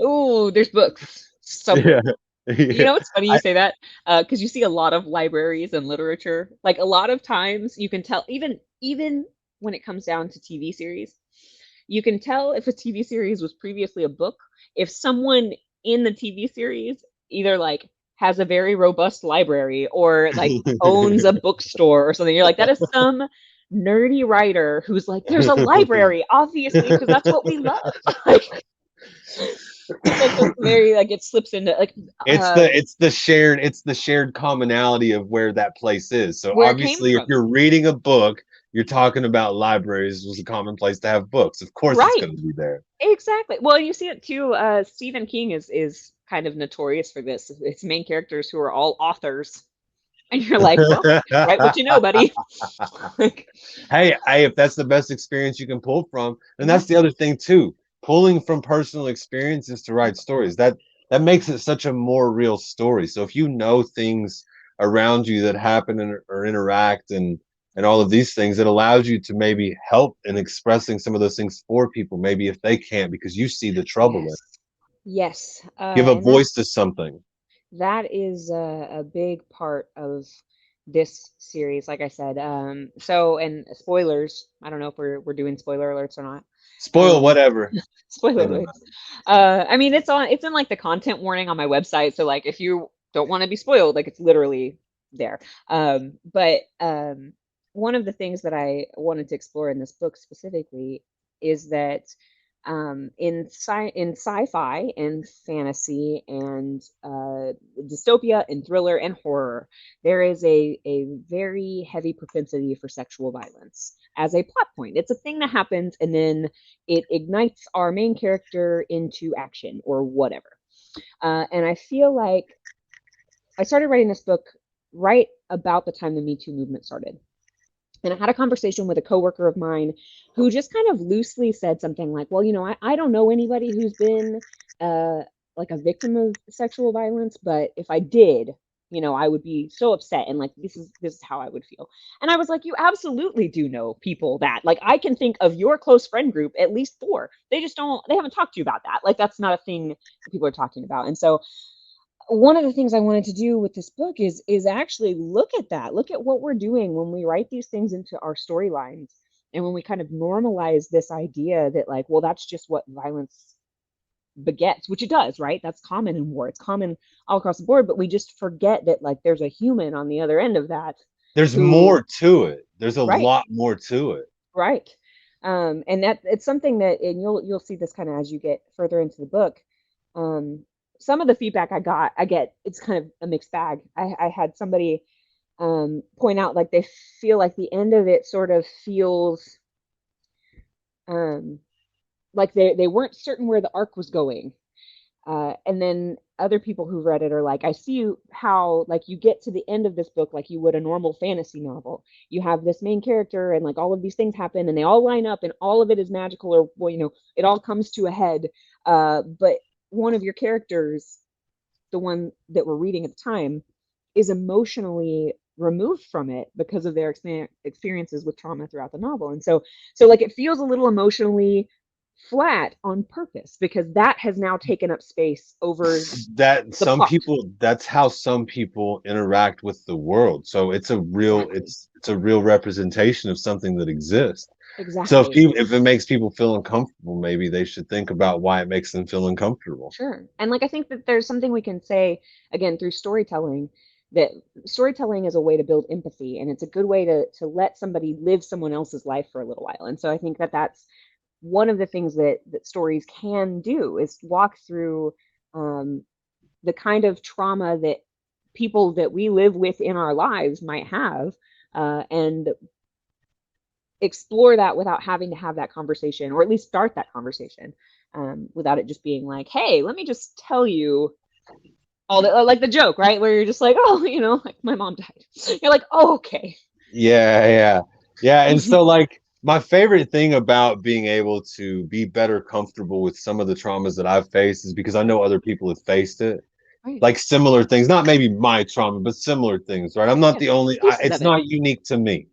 Oh, there's books Yeah. somewhere. You Yeah. know, it's funny you I, say that, because you see a lot of libraries and literature. Like a lot of times, you can tell, even when it comes down to TV series, you can tell if a TV series was previously a book if someone in the TV series either like has a very robust library or like owns a bookstore or something. You're like, that is some nerdy writer who's like, there's a library, obviously, because that's what we love. Like, it's like this very like it slips into like it's the shared commonality of where that place is. So where it came obviously if from. you're reading a book, you're talking about libraries was a common place to have books. Of course it's Right. going to be there. Exactly. Well, you see it too. Stephen King is kind of notorious for this. It's main characters who are all authors, and you're like, well, write what you know, buddy. Like, Hey, if that's the best experience you can pull from, and mhm, that's the other thing too, pulling from personal experiences to write stories. That makes it such a more real story. So if you know things around you that happen or interact and and all of these things. It allows you to maybe help in expressing some of those things for people, maybe if they can't, because you see the trouble in it. Yes. Yes. Give a And voice to something. that is a big part of this series, like I said. So, and spoilers, I don't know if we're doing spoiler alerts or not. Spoil Um, whatever. spoiler Doesn't alerts. I mean, it's in like the content warning on my website. So like if you don't want to be spoiled, like it's literally there. But one of the things that I wanted to explore in this book specifically is that in sci-fi and fantasy and dystopia and thriller and horror, there is a very heavy propensity for sexual violence as a plot point. It's a thing that happens and then it ignites our main character into action or whatever. And I feel like I started writing this book right about the time the Me Too movement started. And I had a conversation with a coworker of mine who just kind of loosely said something like, well, I don't know anybody who's been uh, like a victim of sexual violence, but if I did, I would be so upset and like this is how I would feel. And I was like, you absolutely do know people that like I can think of your close friend group at least four. They haven't talked to you about that. Like that's not a thing that people are talking about. And so one of the things I wanted to do with this book is actually look at that. Look at what we're doing when we write these things into our storylines and when we kind of normalize this idea that like, well, that's just what violence begets, which it does, right? That's common in war. It's common all across the board, but we just forget that like there's a human on the other end of that There's who, more to it. There's a right, lot more to it. right. And that it's something that, and you'll see this kind of as you get further into the book. Um, some of the feedback I get, it's kind of a mixed bag. I had somebody point out like they feel like the end of it sort of feels um, like they weren't certain where the arc was going. And then other people who read it are like, I see how like you get to the end of this book like you would a normal fantasy novel. You have this main character and like all of these things happen and they all line up and all of it is magical or well, it all comes to a head. But one of your characters, the one that we're reading at the time, is emotionally removed from it because of their experiences with trauma throughout the novel. And so like it feels a little emotionally flat on purpose because that has now taken up space over That the some plot. people, that's how some people interact with the world. So it's a real, Exactly. it's a real representation of something that exists. So Exactly. if it makes people feel uncomfortable, maybe they should think about why it makes them feel uncomfortable. Sure. And like I think that there's something we can say again through storytelling that storytelling is a way to build empathy and it's a good way to let somebody live someone else's life for a little while. And so I think that that's one of the things that stories can do is walk through um, the kind of trauma that people that we live with in our lives might have and explore that without having to have that conversation or at least start that conversation without it just being like, hey, let me just tell you all the like the joke, right? Where you're just like, oh, like my mom died. You're like, oh, okay. Yeah, yeah. Yeah. And so like my favorite thing about being able to be better comfortable with some of the traumas that I've faced is because I know other people have faced it. Right. Like similar things, not maybe my trauma, but similar things, right? I'm not Yeah. the only, Pieces it's of it. not unique to me,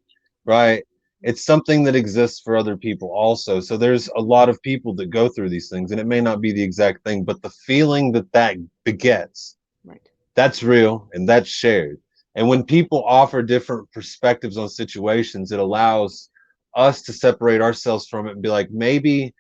right? It's something that exists for other people also. So there's a lot of people that go through these things, and it may not be the exact thing, but the feeling that that begets, Right. that's real and that's shared. And when people offer different perspectives on situations, it allows us to separate ourselves from it and be like, maybe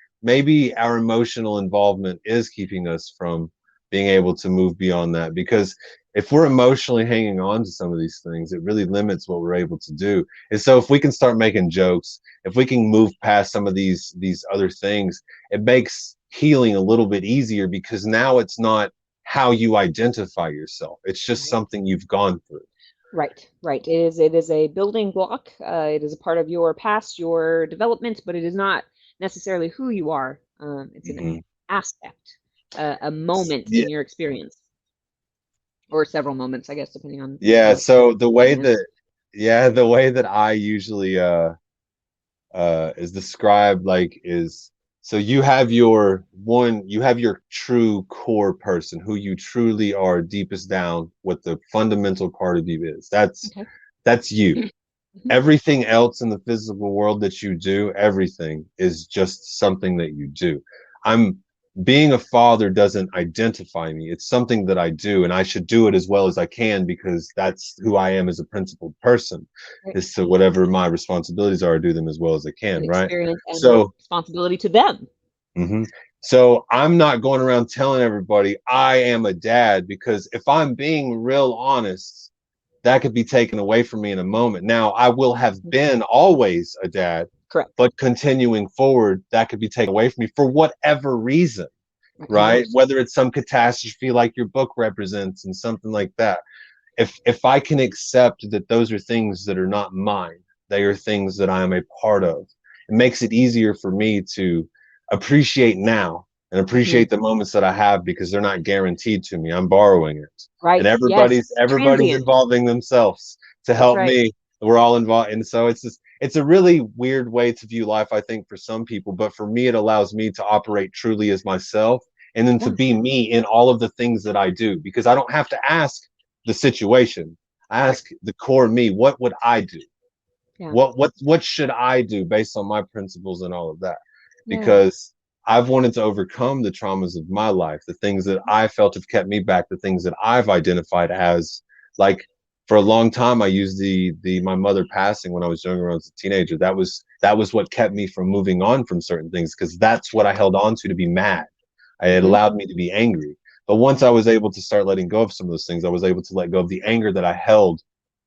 our emotional involvement is keeping us from being able to move beyond that. Because if we're emotionally hanging on to some of these things, it really limits what we're able to do. And so if we can start making jokes, if we can move past some of these other things, it makes healing a little bit easier because now it's not how you identify yourself. It's just Right. something you've gone through. Right. Right. It is a building block. It is a part of your past, your development, but it is not necessarily who you are. It's an Mhm. aspect, a moment Yeah, in your experience, or several moments, I guess, depending on yeah. what So the way experience. that, yeah, the way that I usually is described like is, so you have your one, you have your true core person, who you truly are deepest down, what the fundamental part of you is. That's Okay. that's you. Mhm. Everything else in the physical world that you do, everything is just something that you do. I'm being a father doesn't identify me. It's something that I do, and I should do it as well as I can because that's who I am as a principled person. Right. Is to whatever my responsibilities are, I do them as well as I With can, right? experience and So responsibility to them. mhm. So I'm not going around telling everybody I am a dad because if I'm being real honest, that could be taken away from me in a moment. Now, I will have Mhm. been always a dad, Correct. but continuing forward, that could be taken away from me for whatever reason, Right. Of right? course. Whether it's some catastrophe like your book represents and something like that. If I can accept that those are things that are not mine, they are things that I am a part of. It makes it easier for me to appreciate now and Mhm. appreciate the moments that I have because they're not guaranteed to me. I'm borrowing it. And Right. Yes. everybody's Transient. involving themselves to That's help right. me. We're all involved. And so it's a really weird way to view life, I think, for some people. But for me, it allows me to operate truly as myself and then to Yeah. be me in all of the things that I do because I don't have to ask the situation. I Right. ask the core me, what would I do? Yeah. What should I do based on my principles and all of that? Yeah. Because I've wanted to overcome the traumas of my life, the things that I felt have kept me back, the things that I've identified as like for a long time I used the my mother passing when I was younger, when I was a teenager. That was what kept me from moving on from certain things because that's what Sure. I held on to be mad. It Mhm. allowed me to be angry. But once I was able to start letting go of some of those things, I was able to let go of the anger that I held.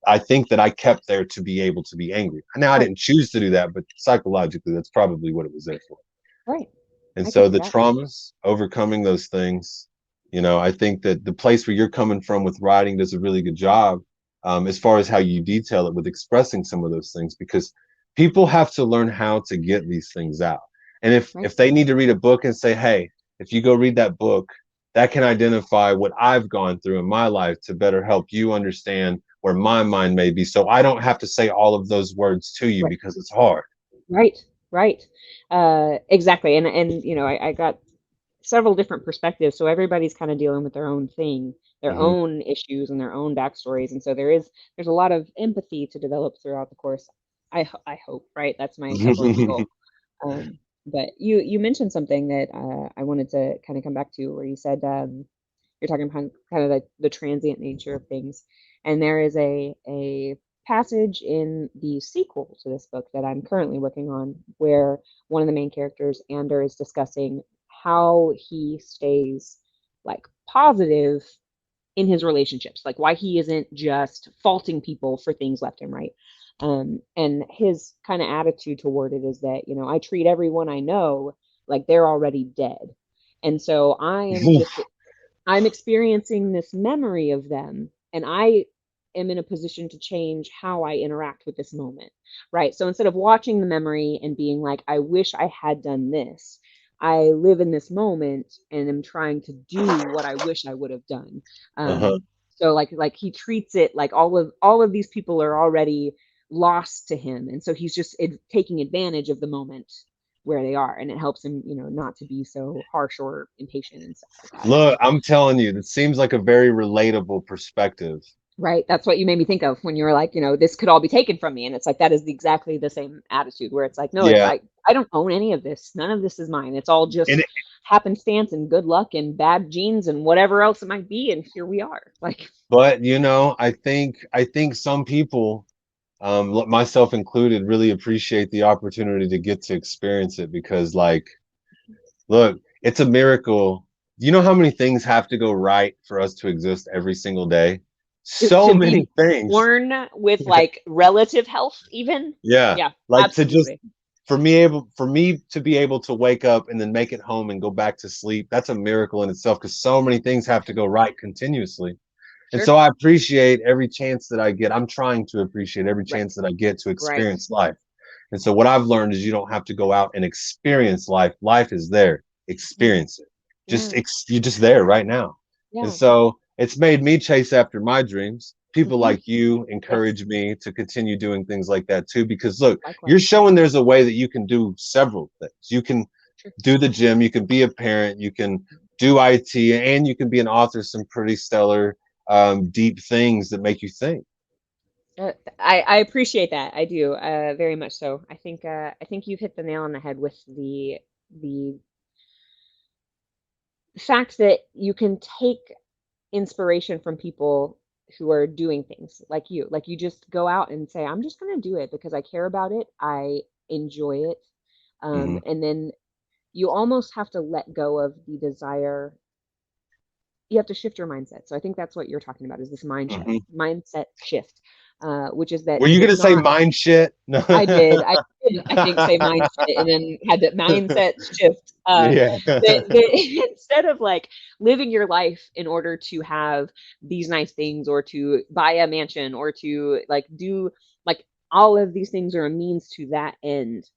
I think that I kept there to be able to be angry. Now I Right. didn't choose to do that, but psychologically, that's probably what it was there for. Right. And I can so see the that. traumas, overcoming those things, I think that the place where you're coming from with writing does a really good job as far as how you detail it with expressing some of those things, because people have to learn how to get these things out. And if Right. if they need to read a book and say, hey, if you go read that book, that can identify what I've gone through in my life to better help you understand where my mind may be. So I don't have to say all of those words to you Right. because it's hard. Right. Right. Exactly. And I got several different perspectives. So everybody's kind of dealing with their own thing, their Hmm. own issues and their own backstories. And so there's a lot of empathy to develop throughout the course. I hope, right? That's my overall goal. But you mentioned something that I wanted to kind of come back to, where you said you're talking about kind of the transient nature of things, and there is a passage in the sequel to this book that I'm currently working on, where one of the main characters, Ander, is discussing how he stays like positive in his relationships, like why he isn't just faulting people for things left and right. And his kind of attitude toward it is that, I treat everyone I know like they're already dead. And so I'm experiencing this memory of them, and I am in a position to change how I interact with this moment, right? So instead of watching the memory and being like, I wish I had done this, I live in this moment and am trying to do what I wish I would have done. Uh-huh. So like he treats it like all of these people are already lost to him, and so he's just taking advantage of the moment where they are, and it helps him, not to be so harsh or impatient and stuff like that. Look, I'm telling you, that seems like a very relatable perspective. Right. That's what you made me think of when you were like, this could all be taken from me. And it's like that is exactly the same attitude, where it's like, no, Yeah. I don't own any of this. None of this is mine. It's all And just happenstance and good luck and bad genes and whatever else it might be. And here we are. Like, but I think some people, myself included, really appreciate the opportunity to get to experience it because, like, look, it's a miracle. Do you know how many things have to go right for us to exist every single day? So to many be things. born with like relative health, even. Yeah. Yeah, Like to just absolutely. for me to be able to wake up and then make it home and go back to sleep, that's a miracle in itself because so many things have to go right continuously. And Sure. so I appreciate every chance that I get. I'm trying to appreciate every Right. chance that I get to Right. experience life. And so what I've learned is you don't have to go out and experience life. Life is there. Yeah. Experience it. Yeah. You're just there right now. And Yeah. so it's made me chase after my dreams. People Hmm. like you Yes. encourage me to continue doing things like that too. Because look, you're Likewise. showing there's a way that you can do several things. You can Sure. do the gym, you can be a parent, you can do IT, and you can be an author of some pretty stellar, deep things that make you think. I appreciate that. I do, very much so. I think you've hit the nail on the head with the fact that you can take inspiration from people who are doing things like you. Like you just go out and say, I'm just going to do it because I care about it. I enjoy it. Hmm. And then you almost have to let go of the desire. You have to shift your mindset. So I think that's what you're talking about is this Hmm. mindset shift, which is that Were you it's gonna say not. mind shit? No. I did. I did, I think, say mindset and then had that mindset shift. Yeah. That instead of like living your life in order to have these nice things or to buy a mansion or to like do like all of these things are a means to that end.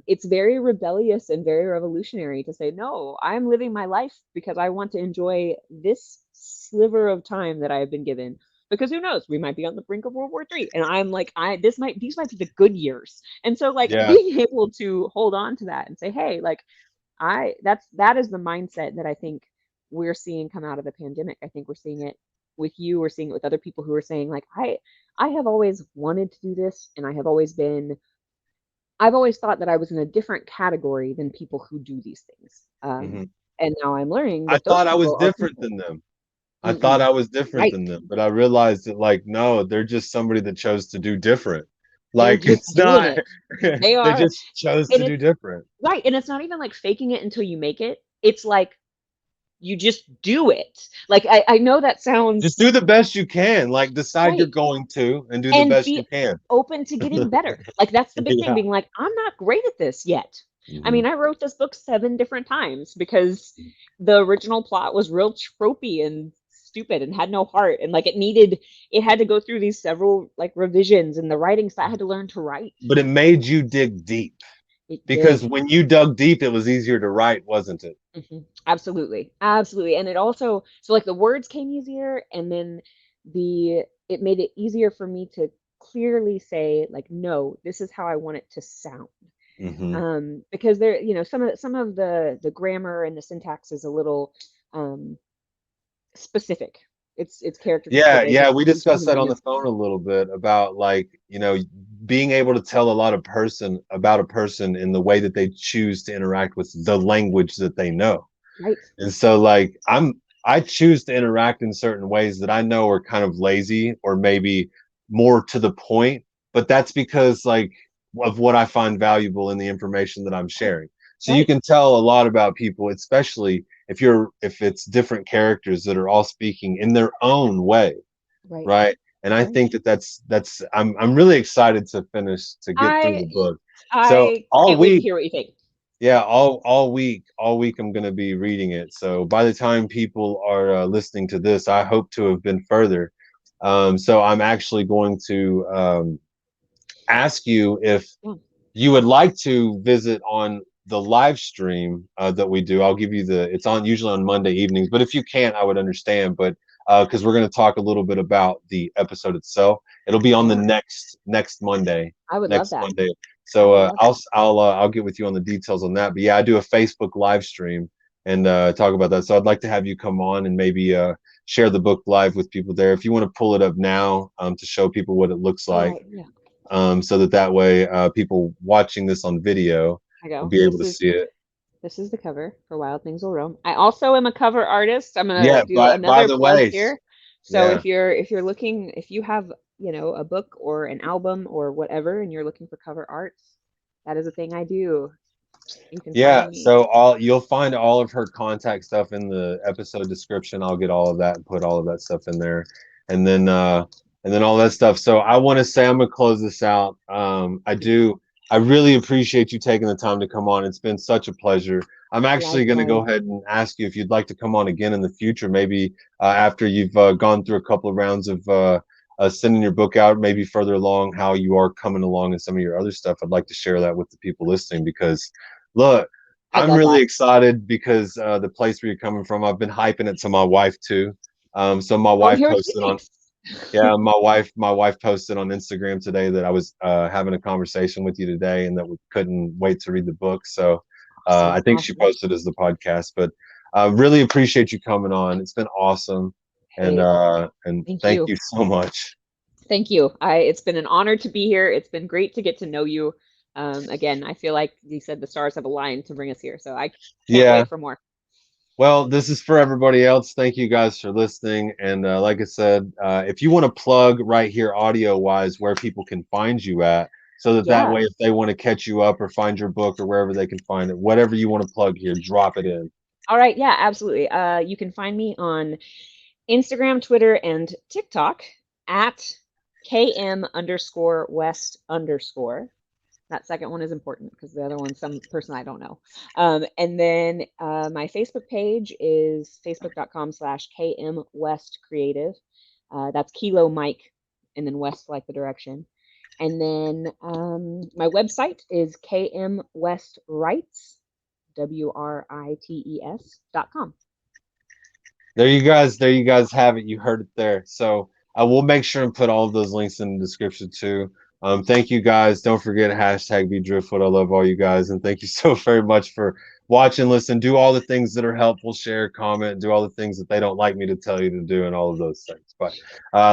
It's very rebellious and very revolutionary to say, no, I'm living my life because I want to enjoy this sliver of time that I have been given because who knows, we might be on the brink of World War III, and I'm like, I this might these might be the good years, and so like Yeah. being able to hold on to that and say, hey, like that is the mindset that I think we're seeing come out of the pandemic. I think we're seeing it with you, we're seeing it with other people who are saying like, I have always wanted to do this, and I've always thought that I was in a different category than people who do these things, Hmm. and now I'm learning I that those thought I was people are different people. than them. I thought Mm-mm. I was different Right, than them, but I realized that like no, they're just somebody that chose to do different. they're Like just it's doing not it. They they are. just chose And to do it's different. right, and it's not even like faking it until you make it. It's like you just do it. Like I know that Just sounds do the best you can. Like decide you're right. going to and do the And best be you can. open to getting better. Like that's the big thing, Yeah. being like, I'm not great at this yet. I Hmm. mean, I wrote this book 7 different times because the original plot was real tropey and stupid and had no heart. And like it had to go through these several like revisions and the writing style. I had to learn to write. But it made you dig deep It because did. when you dug deep, it was easier to write, wasn't it? Absolutely. Absolutely. And it also, so like the words came easier, and then it made it easier for me to clearly say like, no, this is how I want it to sound. Hmm. Because there, some of the grammar and the syntax is a little um specific. It's character Yeah, specific. yeah, It's we things you discussed can that on use. the phone a little bit about like, being able to tell a lot of person about a person in the way that they choose to interact with the language that they know. Right. And so like I choose to interact in certain ways that I know are kind of lazy or maybe more to the point, but that's because like of what I find valuable in the information that I'm sharing. So you Right. can tell a lot about people, especially if it's different characters that are all speaking in their own way, Right. right? And I Right. think that that's I'm really excited to get through I the book. So I all can't wait to week, hear what you think. yeah, all week I'm going to be reading it. So by the time people are listening to this, I hope to have been further. So I'm actually going to ask you if Yeah. you would like to visit on the live stream that we do. I'll give you it's on usually on Monday evenings, but if you can't, I would understand. But because we're going to talk a little bit about the episode itself, it'll be on the Yeah. next Monday. I would love Next that. Monday. I So would love that. I'll get with you on the details on that. But yeah, I do a Facebook live stream and talk about that. So I'd like to have you come on and maybe share the book live with people there. If you want to pull it up now to show people what it looks All like, right. Yeah. so that way people watching this on video I will go. be able to see it. This is the cover for Wild Things Will Roam. I also am a cover artist. I'm gonna Yeah, do by another the plug way, here. So yeah, if you're looking, if you have, a book or an album or whatever, and you're looking for cover arts, that is a thing I do. You can yeah. find me. So all you'll find all of her contact stuff in the episode description. I'll get all of that and put all of that stuff in there, and then all that stuff. So I want to say I'm gonna close this out. I really appreciate you taking the time to come on. It's been such a pleasure. I'm actually going to go Likewise. ahead and ask you if you'd like to come on again in the future, maybe after you've gone through a couple of rounds of sending your book out, maybe further along, how you are coming along and some of your other stuff. I'd like to share that with the people listening because, look, I'd I'm love really that. excited because the place where you're coming from, I've been hyping it to my wife too. So my Oh, wife hear what she posted on thinks. yeah, my wife posted on Instagram today that I was having a conversation with you today, and that we couldn't wait to read the book. So I Awesome. think she Awesome. posted as the podcast, but really appreciate you coming on. It's been awesome, Hey, and thank thank you. you so much. Thank you. It's been an honor to be here. It's been great to get to know you. Again, I feel like you said the stars have aligned to bring us here, so I can't Yeah. wait for more. Well, this is for everybody else. Thank you guys for listening. And like I said, if you want to plug right here, audio wise, where people can find you at, so that that Yeah. way, if they want to catch you up or find your book or wherever they can find it, whatever you want to plug here, drop it in. All right. Yeah, absolutely. You can find me on Instagram, Twitter, and TikTok at KM underscore West underscore. That second one is important because the other one's some person I don't know. And then my Facebook page is facebook.com/KM West Creative. That's Kilo Mike and then West like the direction. And then my website is KM West Writes, WRITES.com. There you guys have it. You heard it there. So I will make sure and put all of those links in the description too. Thank you guys. Don't forget hashtag be driftwood. I love all you guys. And thank you so very much for watching, listen, do all the things that are helpful, share, comment, do all the things that they don't like me to tell you to do and all of those things. But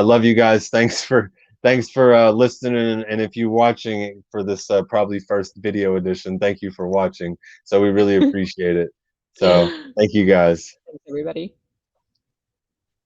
love you guys. Thanks for listening. And if you're watching for this probably first video edition, thank you for watching. So we really appreciate it. So Thanks, thank you guys. everybody.